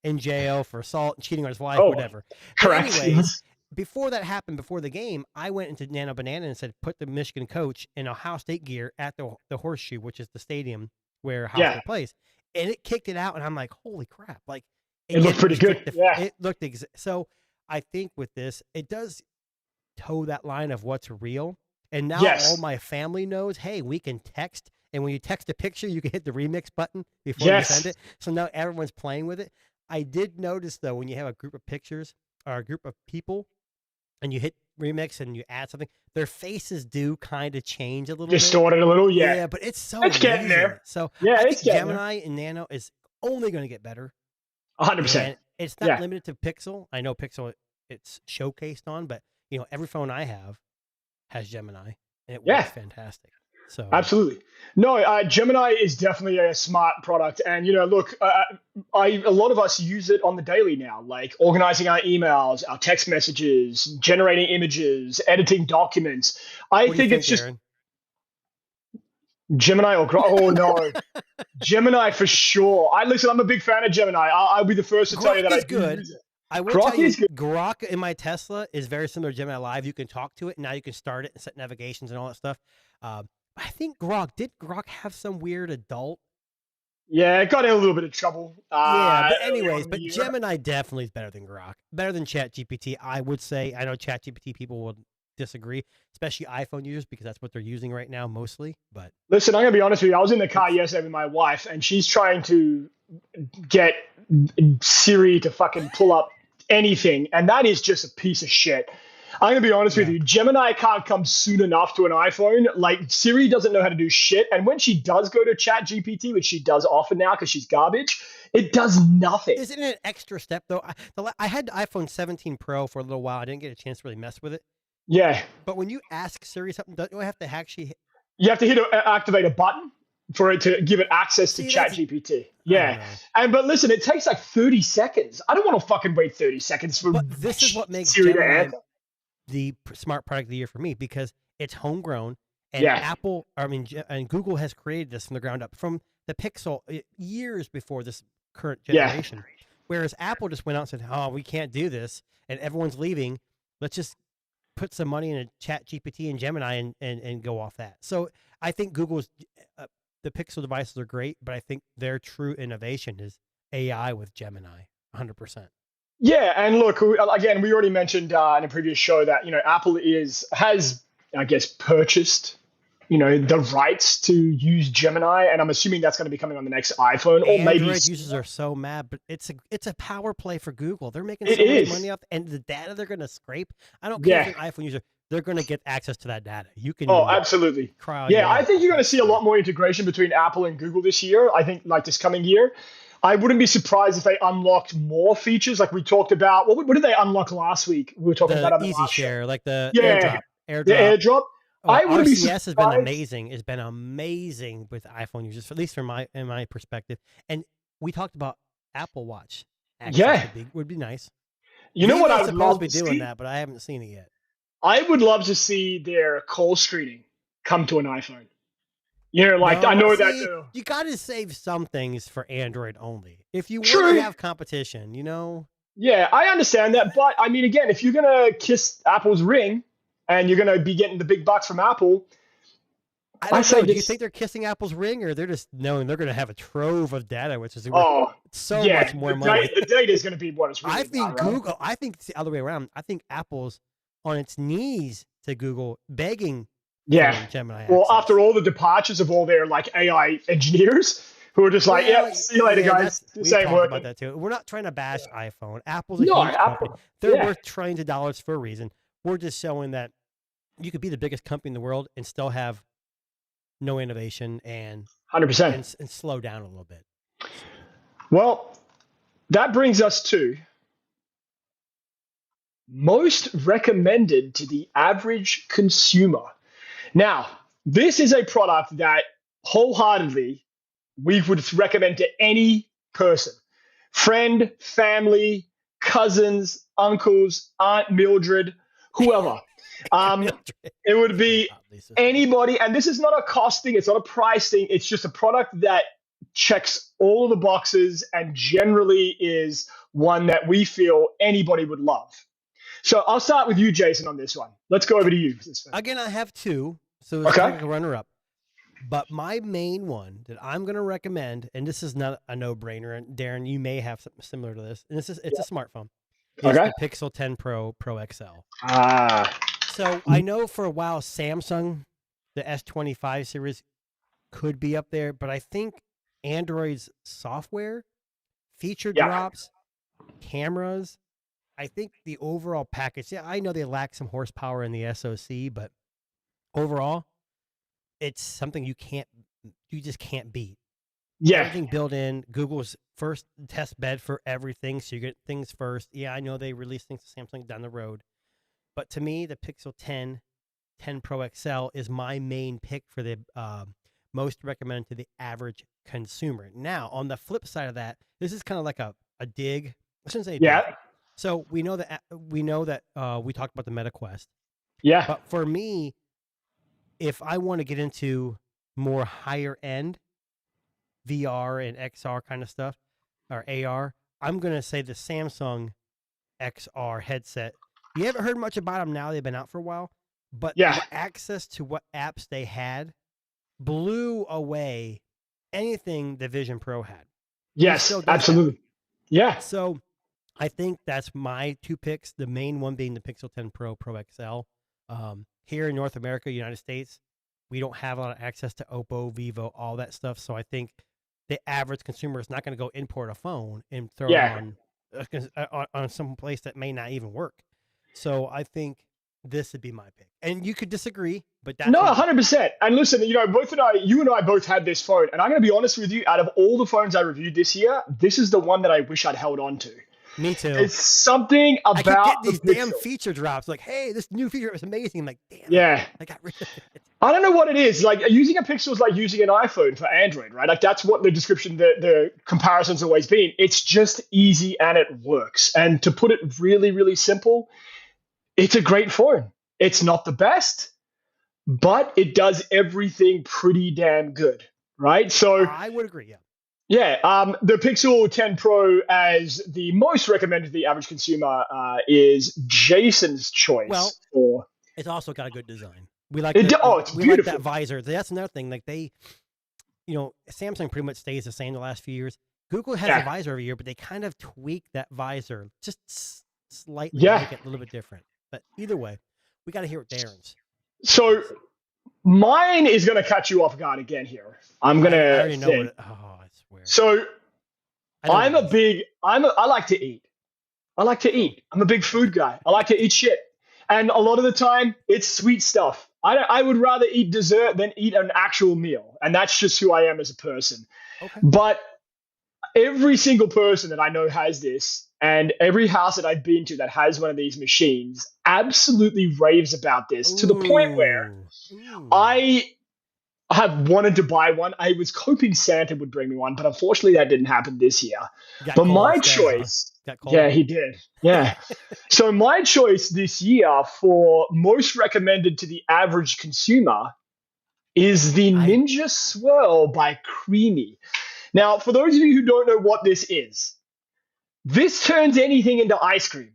in jail for assault and cheating on his wife, whatever. Correct. But anyways, before that happened, before the game, I went into Nano Banana and said, put the Michigan coach in Ohio State gear at the Horseshoe, which is the stadium where Ohio State plays. And it kicked it out, and I'm like, holy crap. Like, it looked pretty good. It looked so I think with this, it does toe that line of what's real. And now all my family knows, hey, we can text. And when you text a picture, you can hit the remix button before you send it. So now everyone's playing with it. I did notice, though, when you have a group of pictures or a group of people, and you hit remix and you add something, their faces do kind of change a little Distorted a little, Yeah, but it's getting there. So I think Gemini and Nano is only going to get better. 100%. It's not limited to Pixel. I know Pixel it's showcased on, but every phone I have has Gemini, and it works fantastic. So Absolutely. No, Gemini is definitely a smart product, and look, a lot of us use it on the daily now, like organizing our emails, our text messages, generating images, editing documents. I what do you think think, it's just Darren? Gemini or Grok. Oh no, Gemini for sure. Listen. I'm a big fan of Gemini. I'll be the first to tell you Grok that I is do good. use it. I will Grok tell you, is good. Grok in my Tesla is very similar to Gemini Live. You can talk to it, and now you can start it and set navigations and all that stuff. I think did Grok have some weird adult? Yeah, it got in a little bit of trouble. Yeah, but Early on anyways, in the but year. Gemini definitely is better than Grok, better than ChatGPT. I would say. I know ChatGPT people will disagree, especially iPhone users because that's what they're using right now mostly. But Listen, I'm gonna be honest with you. I was in the car yesterday with my wife, and she's trying to get Siri to fucking pull up anything, and that is just a piece of shit. I'm gonna be honest with yeah, you. Gemini can't come soon enough to an iPhone. Like Siri doesn't know how to do shit, and when she does go to Chat GPT, which she does often now because she's garbage, it does nothing. isn't it an extra step though? I had the iPhone 17 Pro for a little while. I didn't get a chance to really mess with it. Yeah, But when you ask Siri something, don't you have to actually you have to activate a button for it to give it access to see? Chat That's GPT. I don't Yeah, know. but listen, it takes like 30 seconds. I don't want to fucking wait 30 seconds for But this is what makes Siri to Gemini answer. the smart product of the year for me because it's homegrown and Yeah, and Google has created this from the ground up from the Pixel years before this current yeah. generation. Whereas Apple just went out and said, "Oh, we can't do this," and everyone's leaving. Let's just put some money in a Chat GPT and Gemini and go off that. So I think Google's the Pixel devices are great, but I think their true innovation is AI with Gemini, 100%. Yeah, and look, again, we already mentioned in a previous show that Apple has I guess purchased the rights to use Gemini, and I'm assuming that's going to be coming on the next iPhone or maybe Android users are so mad, but it's a power play for Google. They're making it so much is. money off, and the data they're going to scrape. I don't care if Yeah. you're an iPhone user; they're going to get access to that data. You can Oh, absolutely. cry all you Yeah, I want. think you're going to see a lot more integration between Apple and Google this year. I think like this coming year. I wouldn't be surprised if they unlocked more features like we talked about. What did they unlock last week? We were talking about The on the Easy last show. Share, like the Yeah, AirDrop. the AirDrop. I wouldn't be RCS has been surprised. amazing. It's been amazing with iPhone users, at least from in my perspective. And we talked about Apple Watch. Access Yeah. would be nice. You know what I Vivo's would supposed love to be to doing see? that, but I haven't seen it yet. I would love to see their call screening come to an iPhone. Like I No, know see, that. you got to save some things for Android only. If you want True. to have competition, Yeah, I understand that, but I mean, again, if you're gonna kiss Apple's ring and you're gonna be getting the big bucks from Apple, I I don't say know. Do you this. think they're kissing Apple's ring, or they're just knowing they're going to have a trove of data, which is worth Oh, so yeah, much more money? the data is gonna be what it's really I think about, right? Google. I think it's the other way around. I think Apple's on its knees to Google, begging Yeah. for Gemini Well, access. after all the departures of all their like AI engineers who are just like, Well, yeah, see you later, yeah, guys. we've This ain't talked working. about that too. We're not trying to bash iPhone. Apple's a No, huge company. Apple. They're Yeah. worth trillions of dollars for a reason. We're just showing that you could be the biggest company in the world and still have no innovation and 100%. and slow down a little bit. Well, that brings us to most recommended to the average consumer. Now, this is a product that wholeheartedly we would recommend to any person, friend, family, cousins, uncles, Aunt Mildred, whoever. It would be anybody, and this is not a cost thing, it's not a price thing, it's just a product that checks all of the boxes and generally is one that we feel anybody would love. So I'll start with you, Jason, on this one. Let's go over to you. Again, I have two, so it's Okay. kind of like a runner-up. But my main one that I'm going to recommend, and this is not a no-brainer, and Darren, you may have something similar to this, and it's a smartphone, is Okay. the Pixel 10 Pro XL. Ah, So I know for a while Samsung, the S25 series, could be up there, but I think Android's software, feature Yeah. drops, cameras, I think the overall package, yeah, I know they lack some horsepower in the SoC, but overall, it's something you just can't beat. yeah, Everything built in. Google's first test bed for everything, so you get things first. Yeah, I know they release things to Samsung down the road, but to me, the Pixel 10 10 Pro XL is my main pick for the most recommended to the average consumer. Now, on the flip side of that, this is kind of like a dig. I shouldn't say a dig. So we know that we talked about the Meta Quest. Yeah. But for me, if I want to get into more higher end VR and XR kind of stuff, or AR, I'm going to say the Samsung XR headset. You haven't heard much about them now. They've been out for a while. But the access to what apps they had blew away anything the Vision Pro had. Yes, absolutely. Yeah. So I think that's my two picks. The main one being the Pixel 10 Pro XL. Here in North America, United States, we don't have a lot of access to Oppo, Vivo, all that stuff. So I think the average consumer is not going to go import a phone and throw it on some place that may not even work. So I think this would be my pick. And you could disagree, but that's 100%. And listen, you and I both had this phone, and I'm going to be honest with you. Out of all the phones I reviewed this year, this is the one that I wish I'd held on to. Me too. It's something about I could get these damn feature drops. Like, hey, this new feature is amazing. I'm like, damn. I got rid of it. I don't know what it is. Like, using a Pixel is like using an iPhone for Android, right? Like, that's what the description, the comparison's always been. It's just easy and it works. And to put it really, really simple, it's a great phone. It's not the best, but it does everything pretty damn good, right? So I would agree, yeah. Yeah, the Pixel 10 Pro as the most recommended to the average consumer is Jason's choice. Well, it's also got a good design. We like it's we like that visor. That's another thing. Like Samsung pretty much stays the same the last few years. Google has a visor every year, but they kind of tweak that visor just slightly to make it a little bit different. But either way, we got to hear what Darren's. So mine is going to catch you off guard again here. I'm going to. I already know what. I swear. So I like to eat. I'm a big food guy. I like to eat shit. And a lot of the time, it's sweet stuff. I would rather eat dessert than eat an actual meal. And that's just who I am as a person. Okay. But every single person that I know has this, and every house that I've been to that has one of these machines absolutely raves about this to the point where I have wanted to buy one. I was hoping Santa would bring me one, but unfortunately that didn't happen this year. But my choice... Yeah, he did. Yeah. So my choice this year for most recommended to the average consumer is the Ninja Swirl by Creamy. Now, for those of you who don't know what this turns anything into ice cream.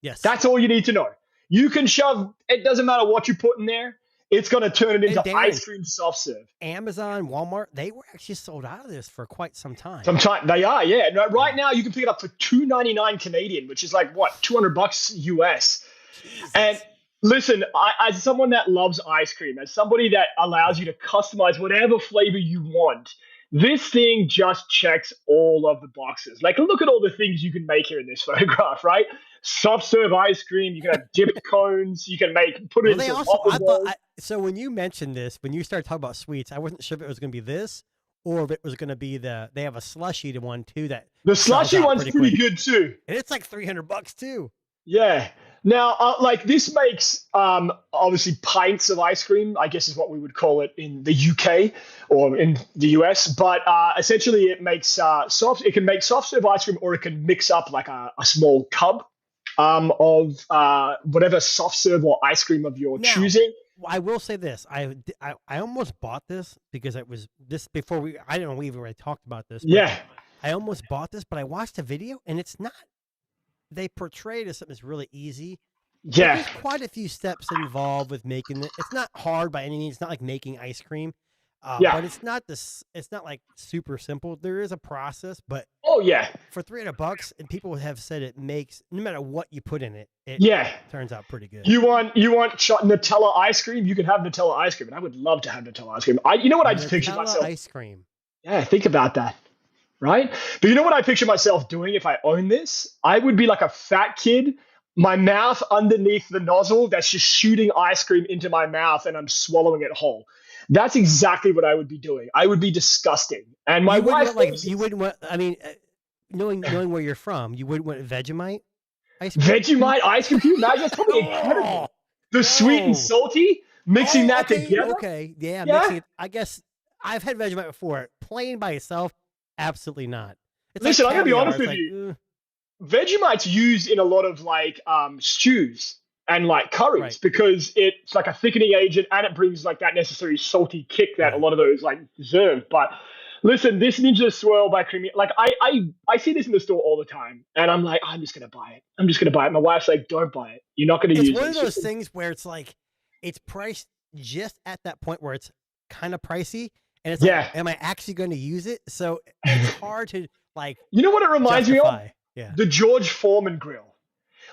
Yes. That's all you need to know. You can shove, it doesn't matter what you put in there. It's going to turn it into ice cream soft serve. Amazon, Walmart, they were actually sold out of this for quite some time. They are, yeah. No, right now, you can pick it up for $2.99 Canadian, which is like, what, $200 US. Jesus. And listen, as someone that loves ice cream, as somebody that allows you to customize whatever flavor you want, this thing just checks all of the boxes. Like, look at all the things you can make here in this photograph, right? Soft serve ice cream. You can have dipped cones. You can put it into so when you mentioned this, when you started talking about sweets, I wasn't sure if it was going to be this or if it was going to be they have a slushy one too. That the slushy one's pretty good too. And it's like $300 too. Yeah. Now, this makes obviously pints of ice cream, I guess is what we would call it in the UK or in the US. But essentially, it makes It can make soft serve ice cream, or it can mix up like a small tub of whatever soft serve or ice cream of your choosing. I will say this: I almost bought this because it was this before I don't know we've already talked about this. Yeah. I almost bought this, but I watched a video and it's not. They portray it as something that's really easy. Yeah. There's quite a few steps involved with making it. It's not hard by any means. It's not like making ice cream. But it's not like super simple. There is a process, but for $300, and people have said it makes, no matter what you put in it, turns out pretty good. You want Nutella ice cream? You can have Nutella ice cream, and I would love to have Nutella ice cream. You know what I just pictured myself? Ice cream. Yeah, think about that. Right? But you know what I picture myself doing if I own this? I would be like a fat kid, my mouth underneath the nozzle that's just shooting ice cream into my mouth and I'm swallowing it whole. That's exactly what I would be doing. I would be disgusting. And my wife... you wouldn't want... I mean, knowing where you're from, you wouldn't want Vegemite ice cream? Vegemite ice cream? Can you imagine? That's probably incredible. The sweet and salty... Mixing that okay, together. Okay, yeah, Yeah. mixing it. I guess I've had Vegemite before. Plain by itself, absolutely not. It's Listen, like I'm gonna be caviar. honest It's with like, you. Vegemite's used in a lot of like stews and like curries Right. because it's like a thickening agent and it brings like that necessary salty kick that a Right. lot of those like deserve. But listen, this Ninja Swirl by Creamy, like I see this in the store all the time, and I'm like, I'm just gonna buy it. I'm just gonna buy it. My wife's like, don't buy it. You're not gonna It's use one it. of those things where it's like it's priced just at that point where it's kind of pricey, and it's Yeah. like, am I actually going to use it? So it's hard to like You know what it reminds me of? justify. Yeah. The George Foreman grill.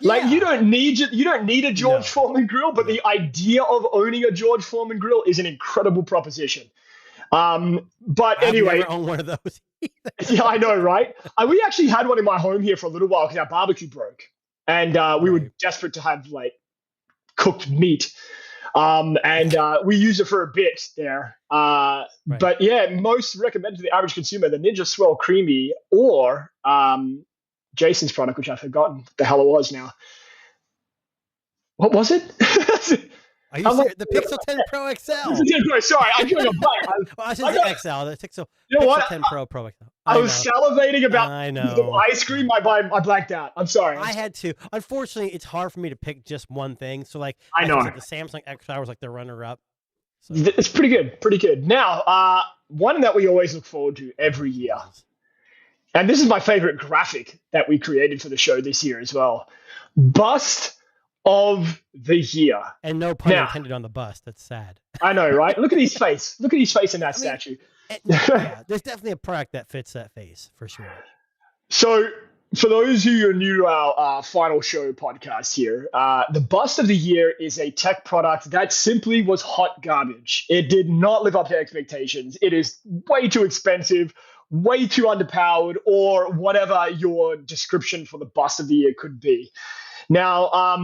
Like you Yeah. don't need a George No. Foreman grill, but the idea of owning a George Foreman grill is an incredible proposition. But anyway, I've never owned one of those. yeah, I know, right? We actually had one in my home here for a little while because our barbecue broke, and we were Right. desperate to have like cooked meat. And we used it for a bit there. But yeah, most recommended to the average consumer, the Ninja Swirl Creamy or Jason's product, which I've forgotten what the hell it was now. What was it? Are you serious? The Pixel 10 Pro XL. Sorry, I'm doing a blank. Well, I should say XL. The Pixel, You know Pixel what? 10 Pro XL. I was salivating about I the know. ice cream. I blacked out. I'm sorry. I had to. Unfortunately, it's hard for me to pick just one thing. So, like, I know. said, the Samsung XR was like the runner-up. So. It's pretty good. Pretty good. Now, one that we always look forward to every year, and this is my favorite graphic that we created for the show this year as well. Bust of the year. And no pun intended on the bust. That's sad. I know, right? Look at his face. Look at his face in that statue. Yeah, there's definitely a product that fits that face for sure. So, for those who are new to our final show podcast here, the bust of the year is a tech product that simply was hot garbage. It did not live up to expectations. It is way too expensive, way too underpowered, or whatever your description for the bust of the year could be. Now,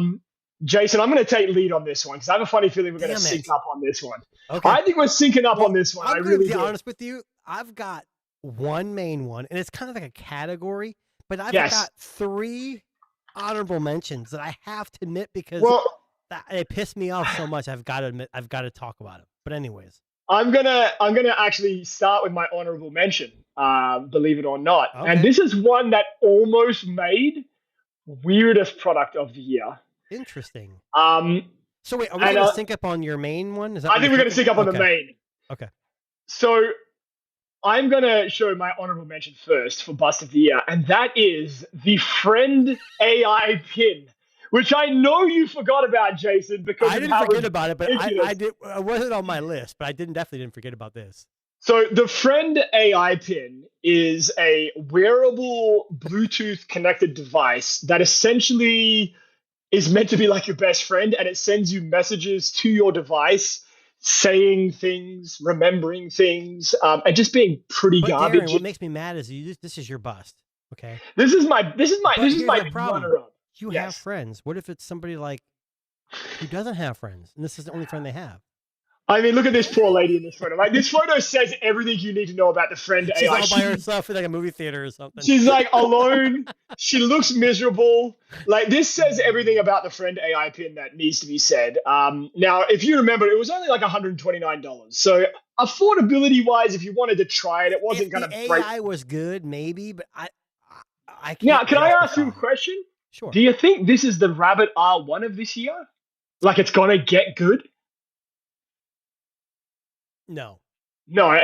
Jason, I'm going to take lead on this one because I have a funny feeling we're going to sync up on this one. Okay. I think we're syncing up on this one. I'm going to be honest with you. I've got one main one, and it's kind of like a category, but I've got 3 honorable mentions that I have to admit because it pissed me off so much. I've got to admit, I've got to talk about it. But anyways, I'm gonna actually start with my honorable mention. Believe it or not, and this is one that almost made weirdest product of the year. Interesting. So wait, are we going to sync up on your main one? Is that I think we're going to sync up on the main. Okay. So I'm going to show my honorable mention first for bust of the year, and that is the Friend AI pin, which I know you forgot about, Jason, because I didn't forget about it, but I did. It wasn't on my list, but I definitely didn't forget about this. So the Friend AI pin is a wearable Bluetooth connected device that essentially is meant to be like your best friend, and it sends you messages to your device saying things, remembering things, and just being pretty garbage. Darren, what makes me mad is this is your bust. Okay. This is my problem. runner-up. You have friends. What if it's somebody like who doesn't have friends, and this is the only friend they have? I mean, look at this poor lady in this photo. Like, this photo says everything you need to know about the Friend She's AI. She's all by herself in like a movie theater or something. She's like alone. She looks miserable. Like, this says everything about the Friend AI pin that needs to be said. Now, if you remember, it was only like $129. So affordability-wise, if you wanted to try it, it wasn't going to break. AI was good, maybe, but I can't. Now, can I ask you a question? Sure. Do you think this is the Rabbit R1 of this year? Like, it's going to get good? No,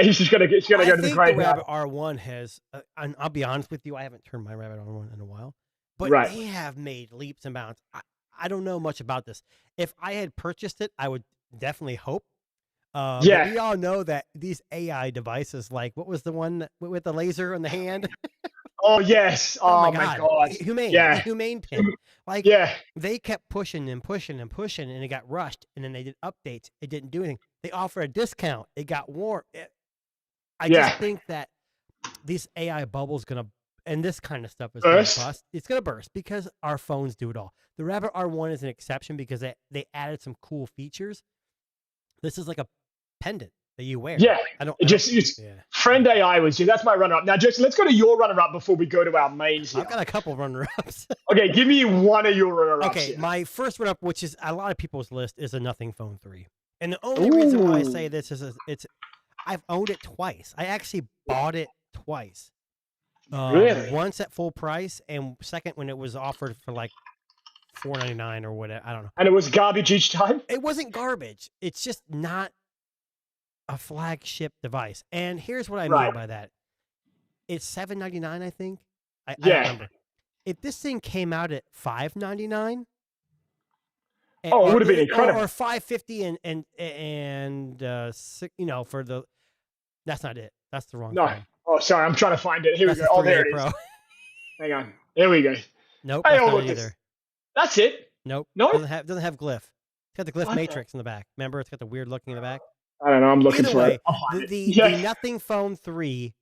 he's just gonna go to the grave. The Rabbit R1 has, and I'll be honest with you, I haven't turned my Rabbit R1 in a while, but they have made leaps and bounds. I don't know much about this. If I had purchased it, I would definitely hope. But we all know that these AI devices, like what was the one with the laser on the hand? Oh yes! Oh my god! Humane pin. Like they kept pushing and pushing and pushing, and it got rushed. And then they did updates. It didn't do anything. They offered a discount. It got warm. I just think that this AI bubble's gonna, and this kind of stuff is gonna bust. It's gonna burst because our phones do it all. The Rabbit R1 is an exception because they added some cool features. This is like a pendant that you wear. Friend AI was you. That's my runner-up. Now, Jason, let's go to your runner-up before we go to our mains here. I've got a couple runner-ups. Okay, give me one of your runner-ups. Okay, my first runner-up, which is a lot of people's list, is a Nothing Phone 3. And the only reason why I Ooh. say this is I've owned it twice. I actually bought it twice. Really? Once at full price, and second when it was offered for like $4.99 or whatever. I don't know. And it was garbage each time? It wasn't garbage. It's just not a flagship device. And here's what I mean Right. by that. It's $7.99, I think. I Yeah. don't remember. If this thing came out at $5.99, Oh, it would have been incredible. or $5.50 and for the. That's not it. That's the wrong No. phone. Oh, sorry. I'm trying to find it. Here That's we go. the Oh, there 3A it is. Pro. Hang on. Here we go. Nope. Hey, That's oh, not look, it this- either. That's it. Nope. No? Doesn't have glyph. It's got the glyph What the- matrix in the back. Remember, it's got the weird looking in the back. I don't know. I'm looking Either for way, it. I'll find the it. Yeah. Nothing Phone 3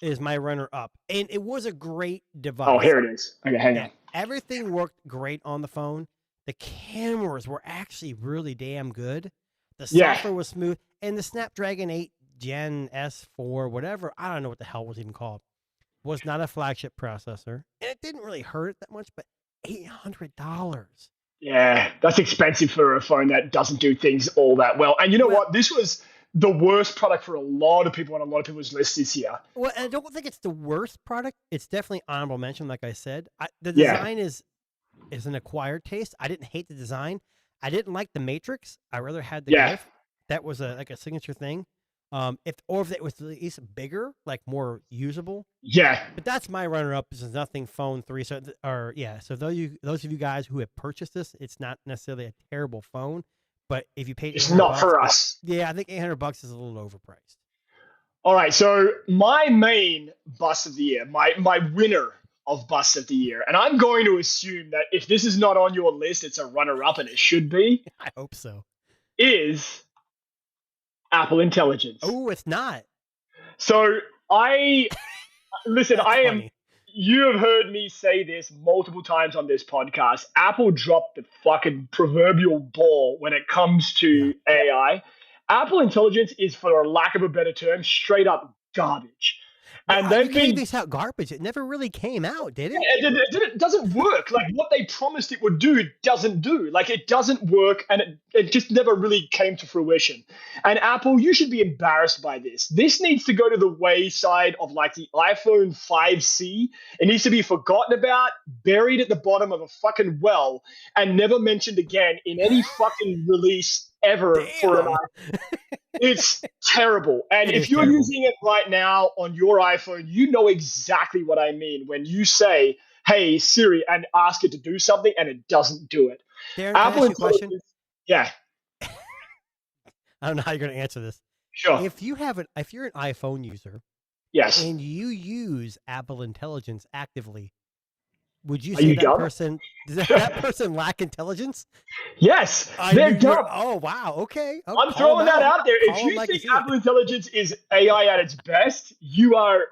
is my runner up, and it was a great device. Oh, here it is. Okay, hang Yeah, on. everything worked great on the phone. The cameras were actually really damn good. The Yeah. software was smooth, and the Snapdragon 8 Gen S4, whatever, I don't know what the hell it was even called, was not a flagship processor, and it didn't really hurt it that much, but $800. Yeah, that's expensive for a phone that doesn't do things all that well. And you know Well- what? This was the worst product for a lot of people on a lot of people's lists this year. Well, I don't think it's the worst product. It's definitely honorable mention, like I said. The Yeah. design is an acquired taste. I didn't hate the design. I didn't like the matrix. I rather had the Yeah. glyph. That was like a signature thing. If it was at least bigger, like more usable. Yeah. But that's my runner-up. This is Nothing Phone 3. So those of you guys who have purchased this, it's not necessarily a terrible phone. But if you paid, It's $800 not for us. Yeah, I think $800 is a little overpriced. All right. So my main bust of the year, my winner of bust of the year, and I'm going to assume that if this is not on your list, it's a runner-up, and it should be, I hope so. is Apple Intelligence. Oh, it's not. So listen, That's I am. funny. You have heard me say this multiple times on this podcast. Apple dropped the fucking proverbial ball when it comes to AI. Apple Intelligence is, for lack of a better term, straight up garbage. And You they've can't been. this out garbage. It never really came out, did it? It doesn't work. Like what they promised it would do, it doesn't do. Like it doesn't work, and it just never really came to fruition. And Apple, you should be embarrassed by this. This needs to go to the wayside of like the iPhone 5C. It needs to be forgotten about, buried at the bottom of a fucking well, and never mentioned again in any fucking release ever for an Damn. iPhone. It's terrible. And It if is you're terrible. using it right now on your iPhone, you know exactly what I mean when you say, hey, Siri, and ask it to do something, and it doesn't do it. Darren, can I ask you a question? Yeah, I don't know how you're going to answer this. sure. If you're an iPhone user Yes. and you use Apple Intelligence actively, would you Are say you that dumb? person does that person lack intelligence? Yes, Are they're you- dumb. Oh wow, okay. Oh, I'm call throwing them that out there. Call If 'em you like you think see it. Apple Intelligence is AI at its best, you are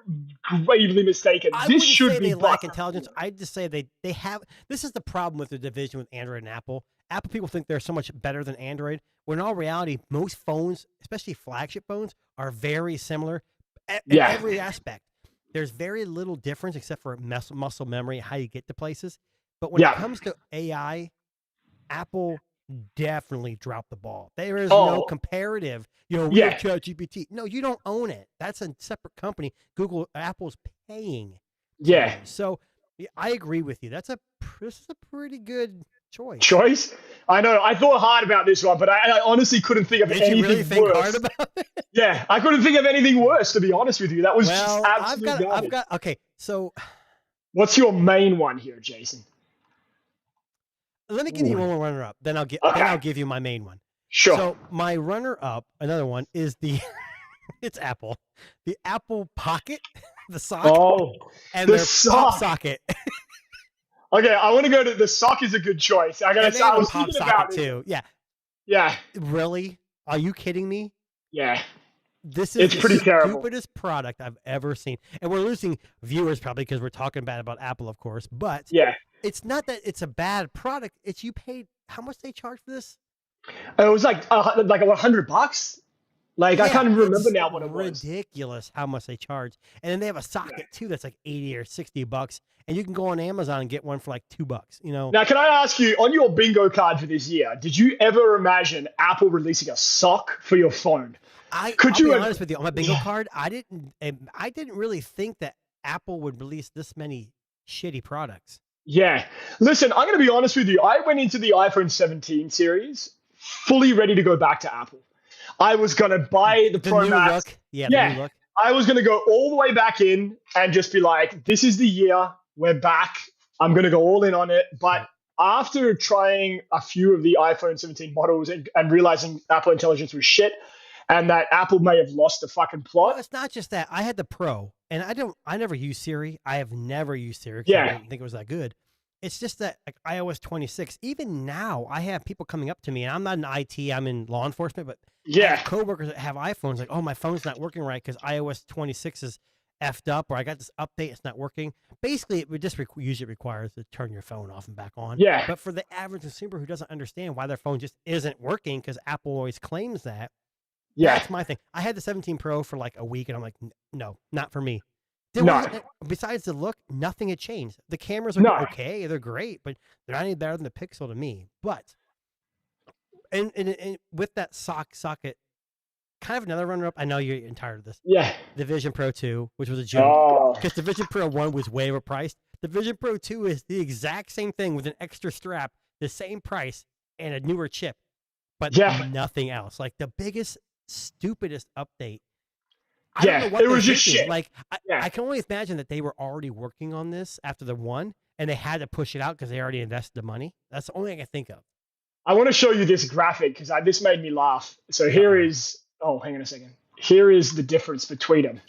gravely mistaken. I This wouldn't should say be they lack busted. intelligence. I'd just say they have. This is the problem with the division with Android and Apple. Apple people think they're so much better than Android, when in all reality, most phones, especially flagship phones, are very similar in Yeah. every aspect. There's very little difference except for muscle memory, how you get to places. But when Yeah. it comes to AI, Apple definitely dropped the ball. There is no Oh. comparative. We Yeah. have ChatGPT. No, you don't own it. That's a separate company. Apple's paying. Yeah. So yeah, I agree with you. This is a pretty good choice. Choice? I know. I thought hard about this one, but I honestly couldn't think of Did anything you really think worse. hard about it? Yeah, I couldn't think of anything worse, to be honest with you. That was Well, just absolute garbage. okay. So What's your main one here, Jason? let me give you Ooh. one more runner up. Then Okay. I'll give you my main one. Sure. So my runner up, another one is it's Apple, the Apple Pocket, the sock, oh, and the their sock. pop socket. Okay, I want to go to the sock is a good choice. I gotta And they say, I have a was pop thinking about socket it. too. Yeah, Yeah, really? Are you kidding me? yeah. This is It's the pretty terrible. stupidest product I've ever seen. And we're losing viewers probably because we're talking bad about Apple, of course. But Yeah. it's not that it's a bad product. It's you paid how much they charge for this? It was like $100. Like, I Yeah, can't even remember it's now what it was. ridiculous how much they charge. And then they have a socket too that's like 80 or $60, and you can go on Amazon and get one for like $2. Now, can I ask you, on your bingo card for this year, did you ever imagine Apple releasing a sock for your phone? I'll Could be you? honest with you, on my bingo card, I didn't really think that Apple would release this many shitty products. Yeah. Listen, I'm going to be honest with you. I went into the iPhone 17 series fully ready to go back to Apple. I was going to buy the Pro new Max. look. Yeah, the new look. I was going to go all the way back in and just be like, this is the year. We're back. I'm going to go all in on it. But after trying a few of the iPhone 17 models and realizing Apple Intelligence was shit and that Apple may have lost the fucking plot. Well, it's not just that. I had the Pro, and I never used Siri. I have never used Siri because I didn't think it was that good. It's just that like iOS 26, even now, I have people coming up to me, and I'm not in IT, I'm in law enforcement, but I have coworkers that have iPhones like, oh, my phone's not working right because iOS 26 is effed up, or I got this update, it's not working. Basically, it would just usually requires to turn your phone off and back on. Yeah. But for the average consumer who doesn't understand why their phone just isn't working, because Apple always claims that, that's my thing. I had the 17 Pro for like a week, and I'm like, no, not for me. Besides the look, nothing had changed. The cameras are okay, they're great, but they're not any better than the Pixel to me. But and with that socket, kind of another runner-up. I know you're tired of this. Yeah. The Vision Pro 2, which was a joke, because the Vision Pro 1 was way overpriced. The Vision Pro 2 is the exact same thing with an extra strap, the same price, and a newer chip, but nothing else. Like the biggest, stupidest update. I don't know what it was just thinking. shit. Like, I can only imagine that they were already working on this after the one, and they had to push it out because they already invested the money. That's the only thing I can think of. I want to show you this graphic because this made me laugh. So here is, hang on a second. Here is the difference between them.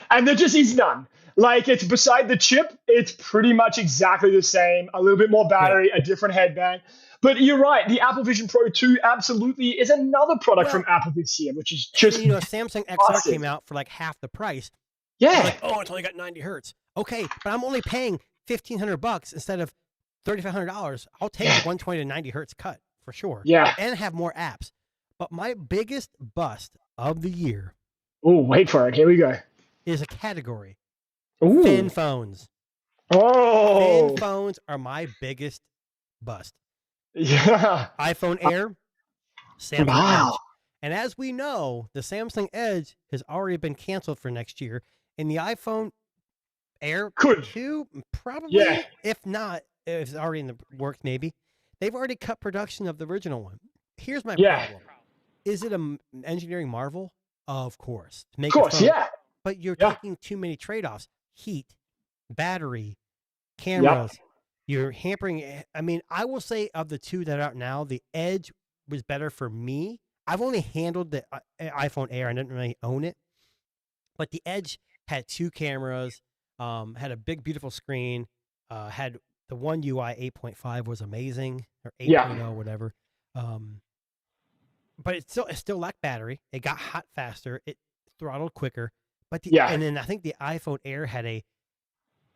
And there just is none. Like, it's beside the chip, it's pretty much exactly the same. A little bit more battery, a different headband. But you're right. The Apple Vision Pro 2 absolutely is another product from Apple this year, which is just Samsung XR came out for like half the price. Yeah. Like, it's only got 90 hertz. Okay, but I'm only paying $1,500 instead of $3,500. I'll take the 120 to 90 hertz cut for sure. Yeah. And have more apps. But my biggest bust of the year. Oh, wait for it. Here we go. Is a category. Ooh. Thin phones. Oh. Thin phones are my biggest bust. Yeah. iPhone Air, Samsung Edge. And as we know, the Samsung Edge has already been canceled for next year. And the iPhone Air 2, probably, if not, if it's already in the works, maybe. They've already cut production of the original one. Here's my problem. Is it an engineering marvel? Of course. Of course, But you're taking too many trade-offs. Heat, battery, cameras. You're hampering. I mean, I will say of the two that are out now, the Edge was better for me. I've only handled the iPhone Air. I didn't really own it. But the Edge had two cameras, had a big, beautiful screen, had the One UI 8.5 was amazing, or 8.0, whatever. But it still lacked battery. It got hot faster. It throttled quicker. But and then I think the iPhone Air had a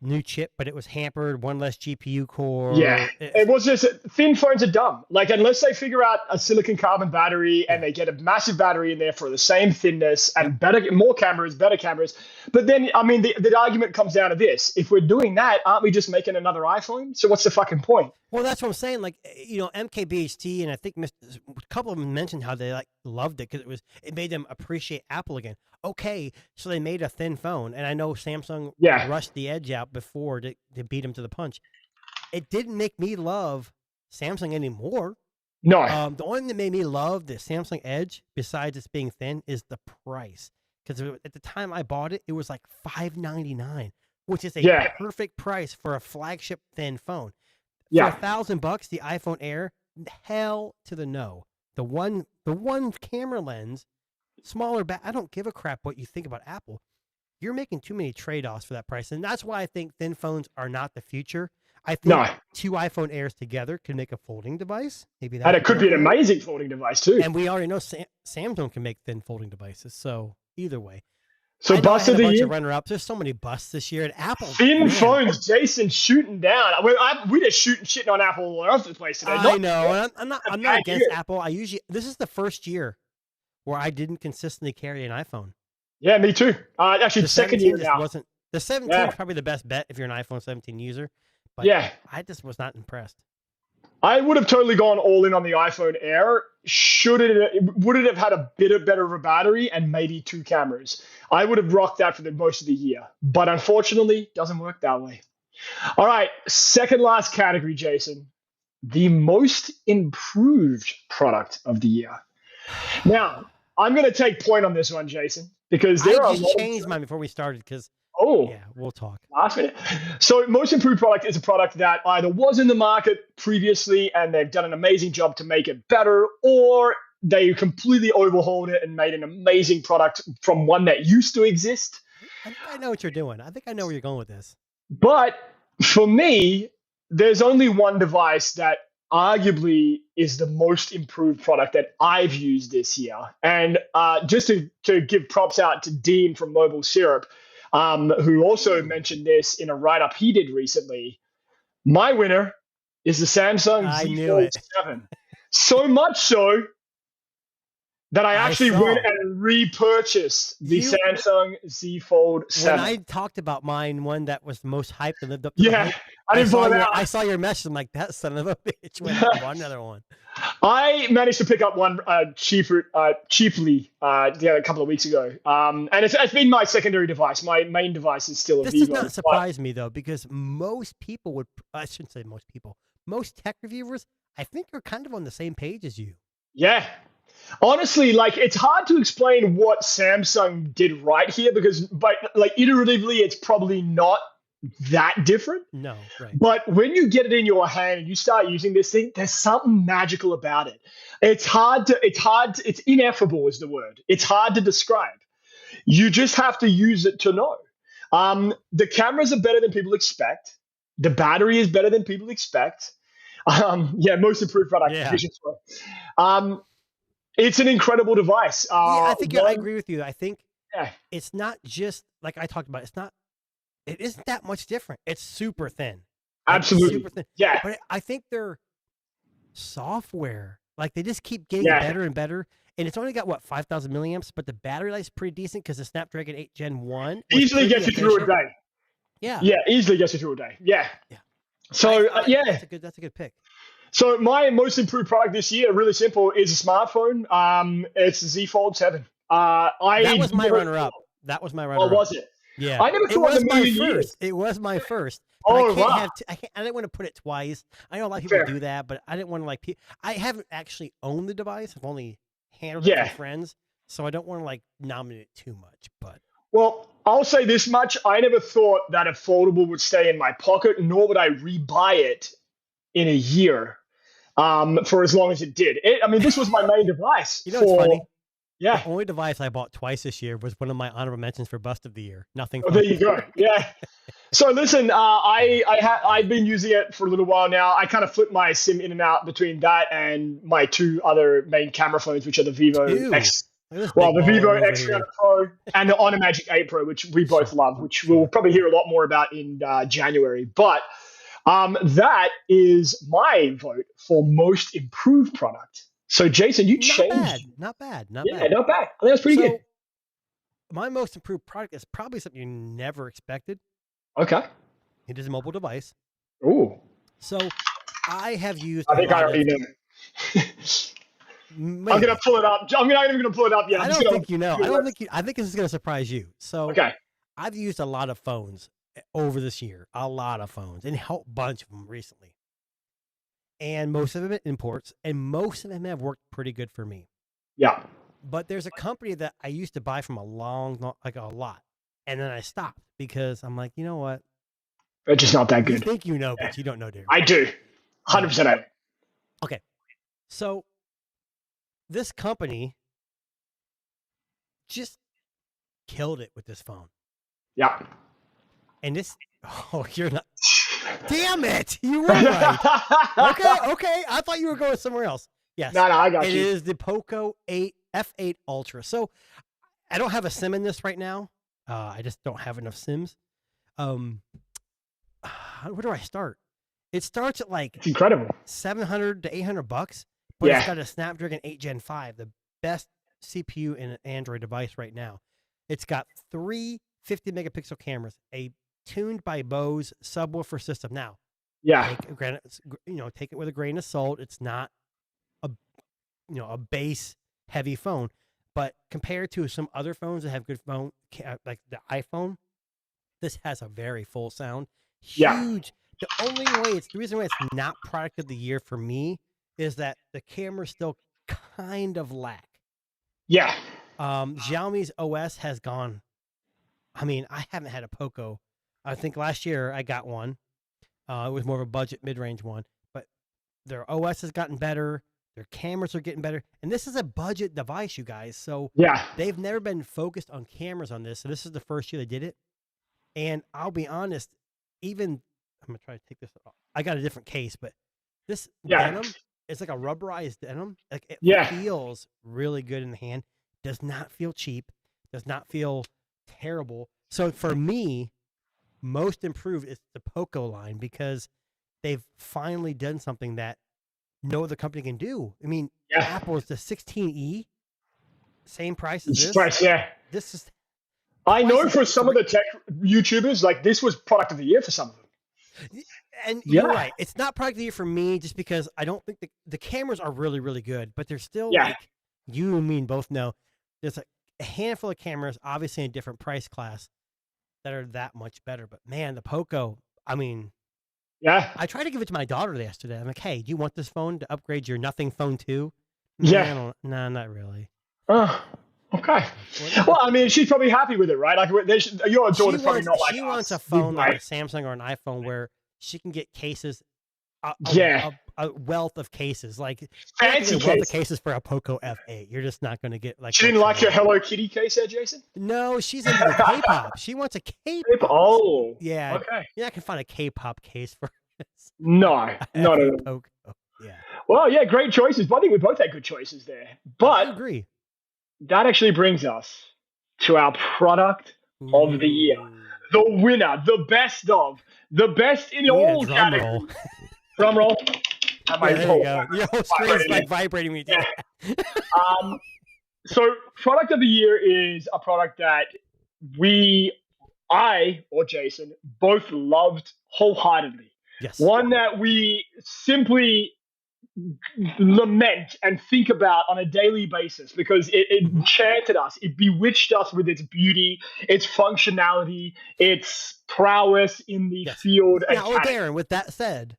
new chip, but it was hampered, one less GPU core. Yeah, it was just thin phones are dumb. Like, unless they figure out a silicon carbon battery and they get a massive battery in there for the same thinness and better cameras. But then, I mean, the argument comes down to this: if we're doing that, aren't we just making another iPhone? So what's the fucking point? Well, that's what I'm saying. Like, MKBHD and I think a couple of them mentioned how they loved it because it made them appreciate Apple again. Okay, so they made a thin phone, and I know Samsung rushed the Edge out before to beat them to the punch. It didn't make me love Samsung anymore. No. The only thing that made me love the Samsung Edge, besides it being thin, is the price. Because at the time I bought it, it was like $599, which is a perfect price for a flagship thin phone. For $1,000, the iPhone Air, hell to the no. The one camera lens, smaller I don't give a crap what you think about Apple. You're making too many trade-offs for that price, and that's why I think thin phones are not the future. I think two iPhone Airs together could make a folding device. Maybe that. And it could be an amazing folding device too. And we already know Samsung can make thin folding devices. So either way. So bust of the year. Runner-ups. There's so many busts this year. And Apple. Thin phones, Jason shooting down. We're just shitting on Apple all over the place today. I know. I'm not against Apple. This is the first year where I didn't consistently carry an iPhone. Yeah, me too. Actually, The second 17 year just now. wasn't. The 17 Yeah. is probably the best bet if you're an iPhone 17 user. But Yeah. I just was not impressed. I would have totally gone all in on the iPhone Air. Would it have had a bit better of a battery and maybe 2 cameras? I would have rocked that for the most of the year. But unfortunately, doesn't work that way. All right, second last category, Jason. The most improved product of the year. Now, I'm going to take point on this one, Jason, because there are I just changed mine before we started because, yeah, we'll talk. Last minute. So most improved product is a product that either was in the market previously and they've done an amazing job to make it better, or they completely overhauled it and made an amazing product from one that used to exist. I think I know what you're doing. I think I know where you're going with this. But for me, there's only one device that arguably is the most improved product that I've used this year. And just to give props out to Dean from Mobile Syrup, who also mentioned this in a write-up he did recently. My winner is the Samsung Z Fold 7. So much so that I actually went and repurchased the Samsung Z Fold 7. When I talked about mine, one that was the most hyped and lived up to the hype, I didn't pull it out. I saw your message. I'm like, that son of a bitch went out and bought another one. I managed to pick up one cheaply a couple of weeks ago, and it's been my secondary device. My main device is still a Vivo. This does not surprise me though, because most people would. I shouldn't say most people. Most tech reviewers, I think, are kind of on the same page as you. Yeah. Honestly, like, it's hard to explain what Samsung did right here because, iteratively, it's probably not that different. No, right. But when you get it in your hand and you start using this thing, there's something magical about it. It's ineffable is the word. It's hard to describe. You just have to use it to know. The cameras are better than people expect. The battery is better than people expect. Most improved product. Yeah. It's an incredible device. I think I agree with you. I think it's not just like I talked about. It isn't that much different. It's super thin. Absolutely. Super thin. Yeah. But I think their software, like they just keep getting better and better. And it's only got, 5,000 milliamps, but the battery life's pretty decent because the Snapdragon 8 Gen 1 easily gets you through a day. Yeah. Yeah, easily gets you through a day. Yeah. Yeah. So, That's a good pick. So my most improved product this year, really simple, is a smartphone. It's the Z Fold 7. That was my runner-up. That was my runner-up. Oh, was it? Yeah. I never thought it was my first. It was my first. But I didn't want to put it twice. I know a lot of people do that, but I didn't want to I haven't actually owned the device. I've only handled it for friends, so I don't want to nominate it too much. But well, I'll say this much: I never thought that a foldable would stay in my pocket, nor would I rebuy it in a year for as long as it did. This was my main device. You know what's funny? Yeah. The only device I bought twice this year was one of my honorable mentions for Bust of the Year. Nothing. Oh, there you go. Yeah. So listen, I've been using it for a little while now. I kind of flip my SIM in and out between that and my 2 other main camera phones, which are the Vivo X. The Vivo X300 Pro and the Honor Magic 8 Pro, which we both love, which we'll probably hear a lot more about in January. But that is my vote for most improved product. So, Jason, you changed. Not bad. Not bad. I think that's pretty good. My most improved product is probably something you never expected. Okay. It is a mobile device. Ooh. So, I have used. I think I already know. I'm gonna pull it up. I'm not even gonna pull it up yet. I don't think you know. I think this is gonna surprise you. So, I've used a lot of phones over this year. A lot of phones, and a bunch of them recently. And most of them imports, and most of them have worked pretty good for me. Yeah. But there's a company that I used to buy from a lot, and then I stopped because I'm like, you know what? They're just not that good. You think you know, but you don't know, Darren. I do. 100% I do. Okay. So this company just killed it with this phone. Yeah. And this, you're not. Damn it! You were right. Okay. I thought you were going somewhere else. Yes. No, I got you. It is the Poco F8 Ultra. So I don't have a SIM in this right now. I just don't have enough SIMs. Where do I start? It starts at it's incredible. $700 to $800, but it's got a Snapdragon 8 Gen 5, the best CPU in an Android device right now. It's got 3 50-megapixel cameras, a tuned by Bose subwoofer system. Now, Yeah. take it with a grain of salt. It's not a bass heavy phone, but compared to some other phones that have good phone, like the iPhone, this has a very full sound. Yeah. Huge. The reason why it's not product of the year for me is that the cameras still kind of lack. Yeah. Xiaomi's OS has gone. I mean, I haven't had a Poco. I think last year I got one. It was more of a budget mid-range one, but their OS has gotten better. Their cameras are getting better. And this is a budget device, you guys. So Yeah. they've never been focused on cameras on this. So this is the first year they did it. And I'll be honest, I'm going to try to take this off. I got a different case, but this denim is like a rubberized denim. Like it feels really good in the hand. Does not feel cheap. Does not feel terrible. So for me, most improved is the Poco line because they've finally done something that no other company can do. I mean, Apple's the 16E, same price as this. Price, yeah. This is. I know for some of the tech YouTubers, like this was product of the year for some of them. And you're right. It's not product of the year for me just because I don't think the cameras are really, really good, but they're still like, you and me both know, there's a handful of cameras, obviously in a different price class, that are that much better. But man, the Poco, I mean, I tried to give it to my daughter yesterday. I'm like, hey, do you want this phone to upgrade your nothing phone too? No, not really. Okay. Well, I mean, she's probably happy with it, right? Like, your daughter's probably not like she wants a phone like a Samsung or an iPhone where she can get cases, a wealth of cases, like fancy wealth of cases for a Poco F8. You're just not going to get like. She didn't like your Hello Kitty case there, Jason? No, she's into the K-pop. She wants a K-pop. Oh, yeah. Okay. Yeah, I can find a K-pop case for this. No, not at all. Poco. Yeah. Well, yeah, great choices. I think we both had good choices there. But I agree. That actually brings us to our product of the year. The winner, the best in all categories. Drum roll. There you go. Your whole screen is like vibrating with you. So product of the year is a product that I or Jason both loved wholeheartedly. Yes. One that we simply lament and think about on a daily basis because it enchanted us. It bewitched us with its beauty, its functionality, its prowess in the field. Now, Darren, with that said,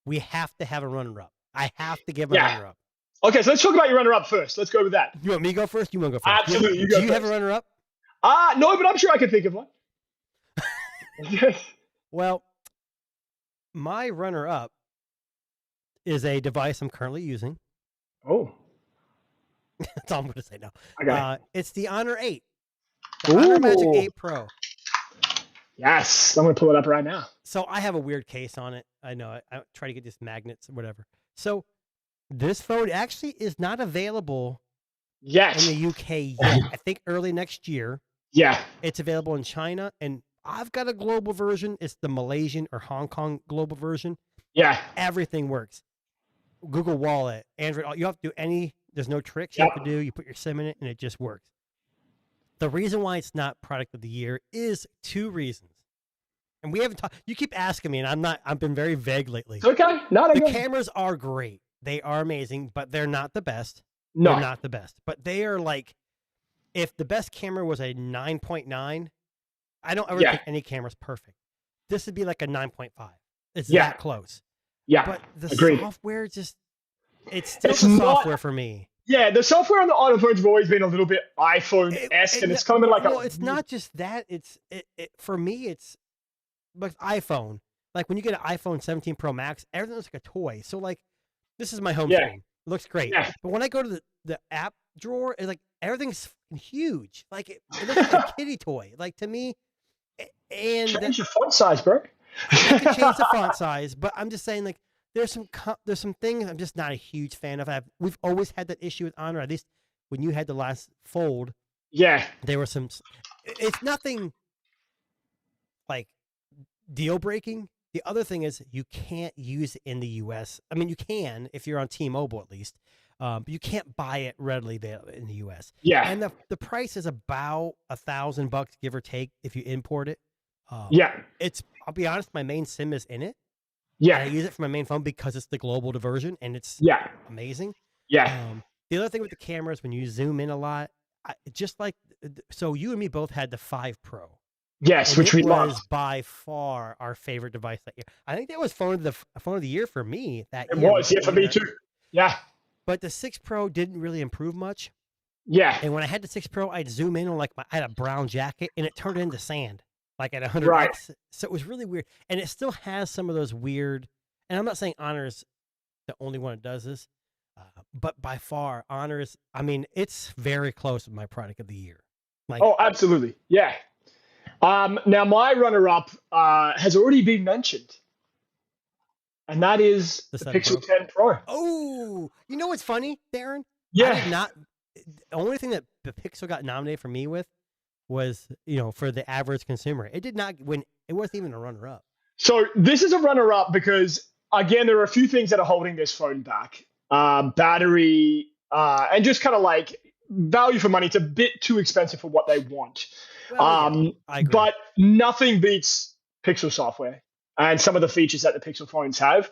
we have to have a runner-up. I have to give a runner-up. Okay, so let's talk about your runner-up first. Let's go with that. You want me to go first? You want to go first? Absolutely. Do you have a runner-up? No, but I'm sure I can think of one. Well, my runner-up is a device I'm currently using. Oh. That's all I'm going to say now. Okay. It's the Honor 8. The Honor Magic 8 Pro. Yes. I'm going to pull it up right now. So I have a weird case on it. I know. I try to get these magnets or whatever. So this phone actually is not available in the UK yet. I think early next year. Yeah. It's available in China. And I've got a global version. It's the Malaysian or Hong Kong global version. Yeah. Everything works. Google Wallet, Android, you have to do there's no tricks you have to do. You put your SIM in it and it just works. The reason why it's not product of the year is 2 reasons. And we haven't talked, you keep asking me and I've been very vague lately. It's okay. The cameras are great. They are amazing, but they're not the best. No. They're not the best. But they are like, if the best camera was a 9.9, I don't ever think any camera's perfect. This would be like a 9.5. It's that close. Yeah, but the agreed. software it's still the software for me. Yeah, the software on the iPhones have always been a little bit iPhone-esque, and it's kind of like it's not just that. It's for me, it's like iPhone. Like when you get an iPhone 17 Pro Max, everything looks like a toy. So like, this is my home screen. It looks great. Yeah. But when I go to the app drawer, it's like everything's huge. Like it looks like a kiddie toy. Like to me, and change your font size, bro. I can change the font size, but I'm just saying, like, there's some things I'm just not a huge fan of. We've always had that issue with Honor. At least when you had the last Fold, there were some. It's nothing like deal breaking. The other thing is you can't use it in the U.S. I mean, you can if you're on T-Mobile at least, But you can't buy it readily available in the U.S. Yeah. And the price is about $1,000, give or take, if you import it. Yeah. I'll be honest, my main SIM is in it. Yeah. And I use it for my main phone because it's the global diversion, and it's amazing. Yeah. The other thing with the cameras, when you zoom in a lot, so you and me both had the 5 Pro. Yes, which we was loved. by far our favorite device that year. I think that was phone of the year for me that It year. was, yeah, for me too. Yeah. But the 6 Pro didn't really improve much. Yeah. And when I had the 6 Pro, I'd zoom in on I had a brown jacket, and it turned into sand, like at 100x. Right. So it was really weird. And it still has some of those weird, and I'm not saying Honor's the only one that does this, but by far, Honor's, I mean, it's very close to my product of the year. Oh, absolutely. Yeah. Now, my runner-up has already been mentioned, and that is the Pixel 10 Pro. Oh, you know what's funny, Darren? Yeah. I did not. The only thing that the Pixel got nominated for me with was, for the average consumer. It did not win. It wasn't even a runner-up. So this is a runner-up because, again, there are a few things that are holding this phone back. Battery and just kind of like value for money. It's a bit too expensive for what they want. Well, I agree. But nothing beats Pixel software and some of the features that the Pixel phones have.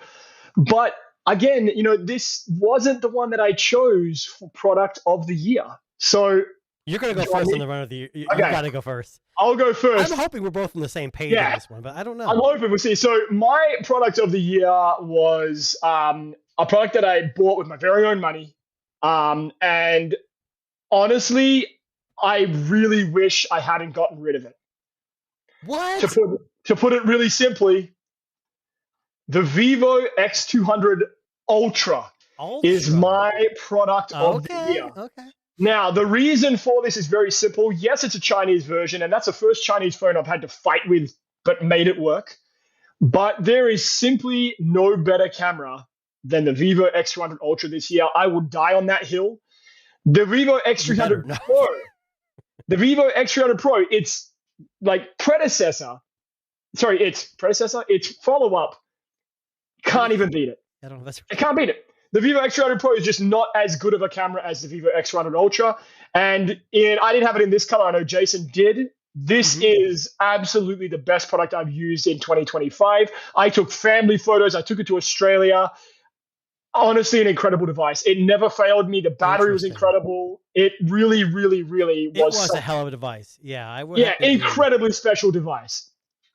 But again, this wasn't the one that I chose for product of the year. So you're going to go first on the run of the year. You got to go first. I'll go first. I'm hoping we're both on the same page on this one, but I don't know. I'm hoping we'll see. So my product of the year was a product that I bought with my very own money. And honestly, I really wish I hadn't gotten rid of it. What? To put it really simply, the Vivo X200 Ultra is my product of the year. Okay. Now, the reason for this is very simple. Yes, it's a Chinese version, and that's the first Chinese phone I've had to fight with, but made it work. But there is simply no better camera than the Vivo X200 Ultra this year. I will die on that hill. The Vivo X300 Pro. The Vivo X300 Pro, it's like predecessor. Sorry, its follow-up. Can't even beat it. I don't know. It can't beat it. The Vivo X300 Pro is just not as good of a camera as the Vivo X300 Ultra. And I didn't have it in this color. I know Jason did. This is absolutely the best product I've used in 2025. I took family photos. I took it to Australia. Honestly, an incredible device. It never failed me. The battery was incredible. It really, really, really was. It was a hell of a device. Yeah, I would. Yeah, incredibly special device.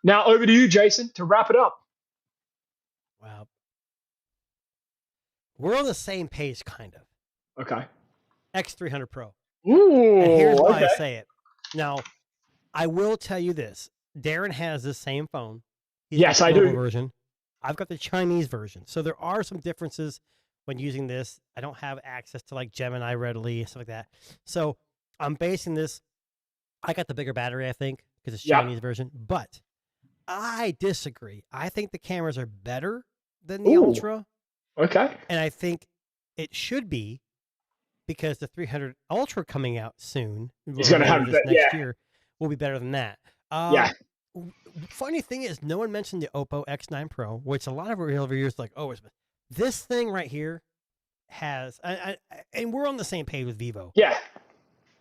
Now over to you, Jason, to wrap it up. Wow. We're on the same page, kind of. Okay. X300 Pro. Ooh. And here's why I say it. Now, I will tell you this. Darren has this same phone. Yes, I do. Version. I've got the Chinese version. So there are some differences when using this. I don't have access to like Gemini readily and stuff like that. So I'm basing this. I got the bigger battery, I think, because it's Chinese version. But I disagree. I think the cameras are better than the Ultra. Okay. And I think it should be because the 300 Ultra coming out soon. It's going to have this next year will be better than that. Funny thing is, no one mentioned the Oppo X9 Pro, which a lot of reviewers like, this thing right here has, and we're on the same page with Vivo. Yeah.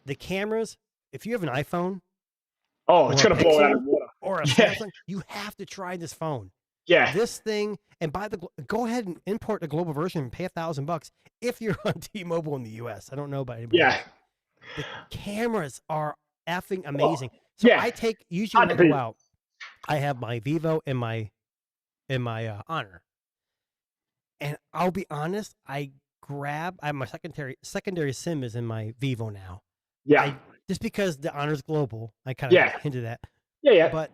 The cameras, if you have an iPhone, it's going to blow it out of the water. Or a Samsung, you have to try this phone. Yeah. This thing, and go ahead and import the global version and pay $1,000 if you're on T-Mobile in the US. I don't know about anybody. Yeah. The cameras are effing amazing. So I take usually when I go out, I have my Vivo and my Honor, and I'll be honest, I have my secondary SIM is in my Vivo now. Yeah, just because the Honor's global, I kind of hinted at. Yeah. But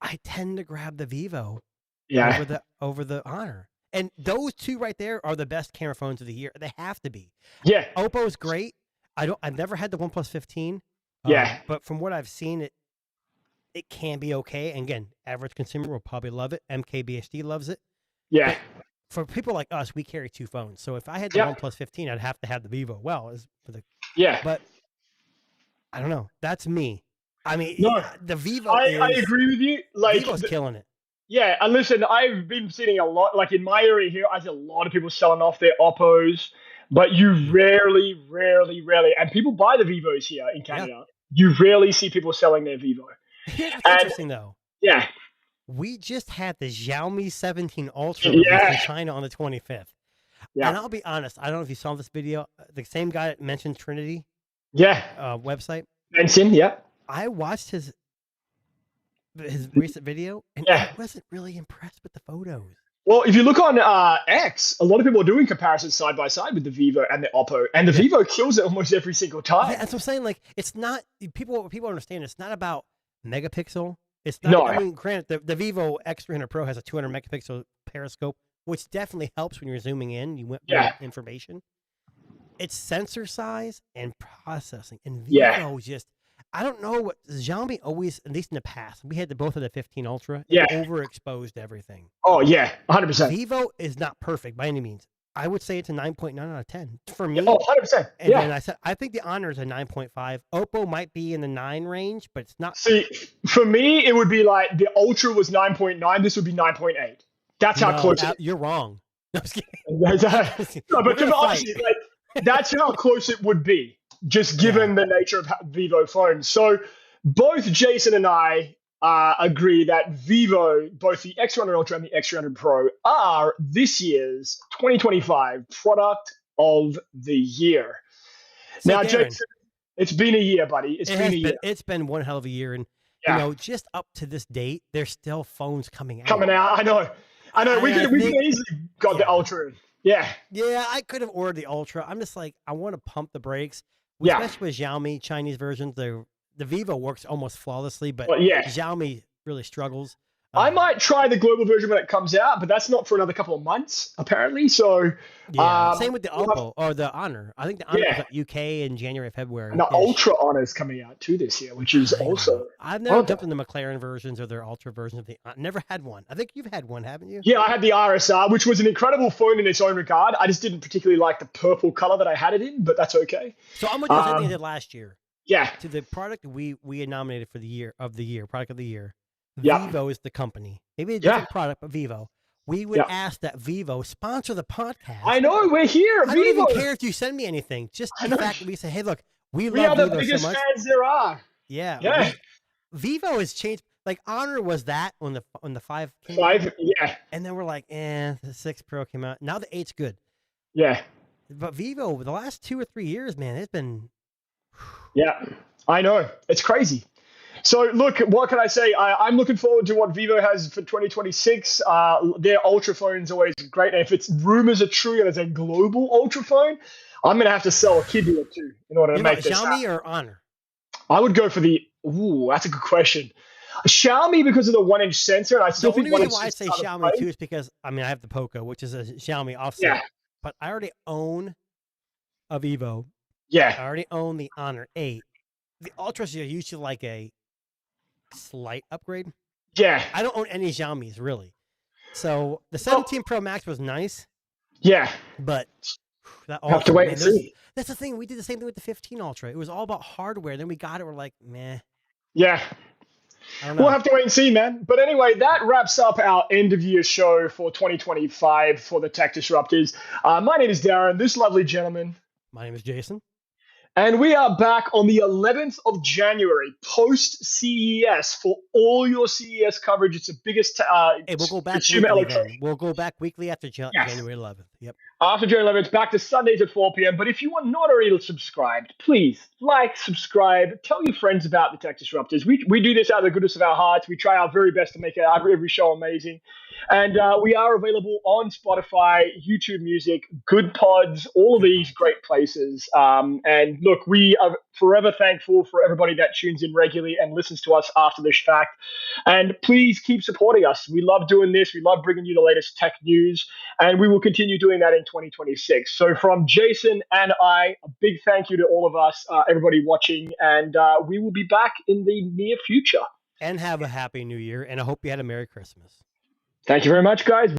I tend to grab the Vivo over the Honor, and those two right there are the best camera phones of the year. They have to be. Yeah, Oppo's great. I've never had the OnePlus 15. But from what I've seen, it can be okay. And again, average consumer will probably love it. MKBHD loves it. Yeah. But for people like us, we carry two phones. So if I had the OnePlus 15, I'd have to have the Vivo. But I don't know. That's me. I mean, the Vivo. I agree with you. Like Vivo's killing it. Yeah, and listen, I've been seeing a lot, like in my area here, I see a lot of people selling off their Oppos, but you rarely, and people buy the Vivos here in Yeah. Canada. You rarely see people selling their Vivo. Here's what's And interesting though. yeah, We just had the Xiaomi 17 Ultra released in yeah, China on the 25th. And yeah, I'll be honest, I don't know if you saw this video. The same guy that mentioned Trinity yeah. website. Benson, yeah, I watched his recent video, and yeah. I wasn't really impressed with the photos. Well, if you look on X, a lot of people are doing comparisons side by side with the Vivo and the Oppo, and the Vivo kills it almost every single time. Yeah, that's what I'm saying. Like, it's not people understand. It's not about megapixel. It's not. No. I mean, granted, the Vivo X300 Pro has a 200 megapixel periscope, which definitely helps when you're zooming in. You want more information. It's sensor size and processing, and Vivo just. I don't know what Xiaomi always, at least in the past, we had both of the 15 Ultra. It overexposed everything. Oh yeah, 100%. Vivo is not perfect by any means. I would say it's a 9.9 out of 10 for me. Oh, 100%. And then I said I think the Honor is a 9.5. Oppo might be in the 9 range, but it's not. See, for me, it would be like the Ultra was 9.9. This would be 9.8. That's how close. You're wrong. No, I'm just kidding. No, but honestly, like, that's how close it would be, just given the nature of Vivo phones. So both Jason and I agree that Vivo, both the X300 Ultra and the X300 Pro, are this year's 2025 product of the year. So now, Darren, Jason, it's been a year, buddy. It's been a year. It's been one hell of a year, and you know, just up to this date, there's still phones coming out. I know. We could easily got the Ultra in. Yeah. Yeah, I could have ordered the Ultra. I'm just like, I want to pump the brakes. Especially with Xiaomi Chinese versions. The Vivo works almost flawlessly, but Xiaomi really struggles. I might try the global version when it comes out, but that's not for another couple of months, apparently. So same with the Oppo or the Honor. I think the Honor was at UK in January, February. And the Ultra Honor is coming out too this year, which is also. I've never jumped in the McLaren versions or their Ultra versions of the. Never had one. I think you've had one, haven't you? Yeah, I had the RSR, which was an incredible phone in its own regard. I just didn't particularly like the purple color that I had it in, but that's okay. So I'm gonna do something I did last year. Yeah. To the product we nominated for the product of the year. Vivo is the company. Maybe a different product, but Vivo. We would ask that Vivo sponsor the podcast. I know, we're here. I don't even care if you send me anything. Just the fact that we say, hey, look, we love are Vivo the biggest so much. fans there are. Yeah. Vivo has changed. Like Honor was that when the 5 came out. And then we're like, the 6 Pro came out. Now the 8's good. Yeah. But Vivo, the last 2 or 3 years, man, it's been. Yeah, I know. It's crazy. So, look, what can I say? I'm looking forward to what Vivo has for 2026. Their Ultra phone is always great. And if its rumors are true and it's a global Ultra phone, I'm going to have to sell a kidney or two in order to make this Xiaomi or Honor? I would go for that's a good question. Xiaomi because of the 1-inch sensor. And I still think the only reason why I say Xiaomi too is because, I have the Poco, which is a Xiaomi offset. Yeah. But I already own a Vivo. Yeah. I already own the Honor 8. The Ultras are usually like a slight upgrade. Yeah. I don't own any Xiaomis really. So the 17 Pro Max was nice. Yeah. But that Ultra, have to wait and see. That's the thing. We did the same thing with the 15 Ultra. It was all about hardware. Then we got it. We're like, meh. Yeah. I don't know. We'll have to wait and see, man. But anyway, that wraps up our end of year show for 2025 for the Tech Disruptors. My name is Darren. This lovely gentleman. My name is Jason. And we are back on the 11th of January, post-CES, for all your CES coverage. It's the biggest hey, we'll go back consumer electronics. We'll go back weekly after January 11th. Yep. After January 11th, back to Sundays at 4 p.m. But if you are not already subscribed, please subscribe, tell your friends about the Tech Disruptors. We do this out of the goodness of our hearts. We try our very best to make every show amazing. And we are available on Spotify, YouTube Music, Good Pods, all of these great places. And look, we are forever thankful for everybody that tunes in regularly and listens to us after this fact. And please keep supporting us. We love doing this. We love bringing you the latest tech news. And we will continue doing that in 2026. So from Jason and I, a big thank you to all of us, everybody watching. And we will be back in the near future. And have a happy new year. And I hope you had a Merry Christmas. Thank you very much, guys.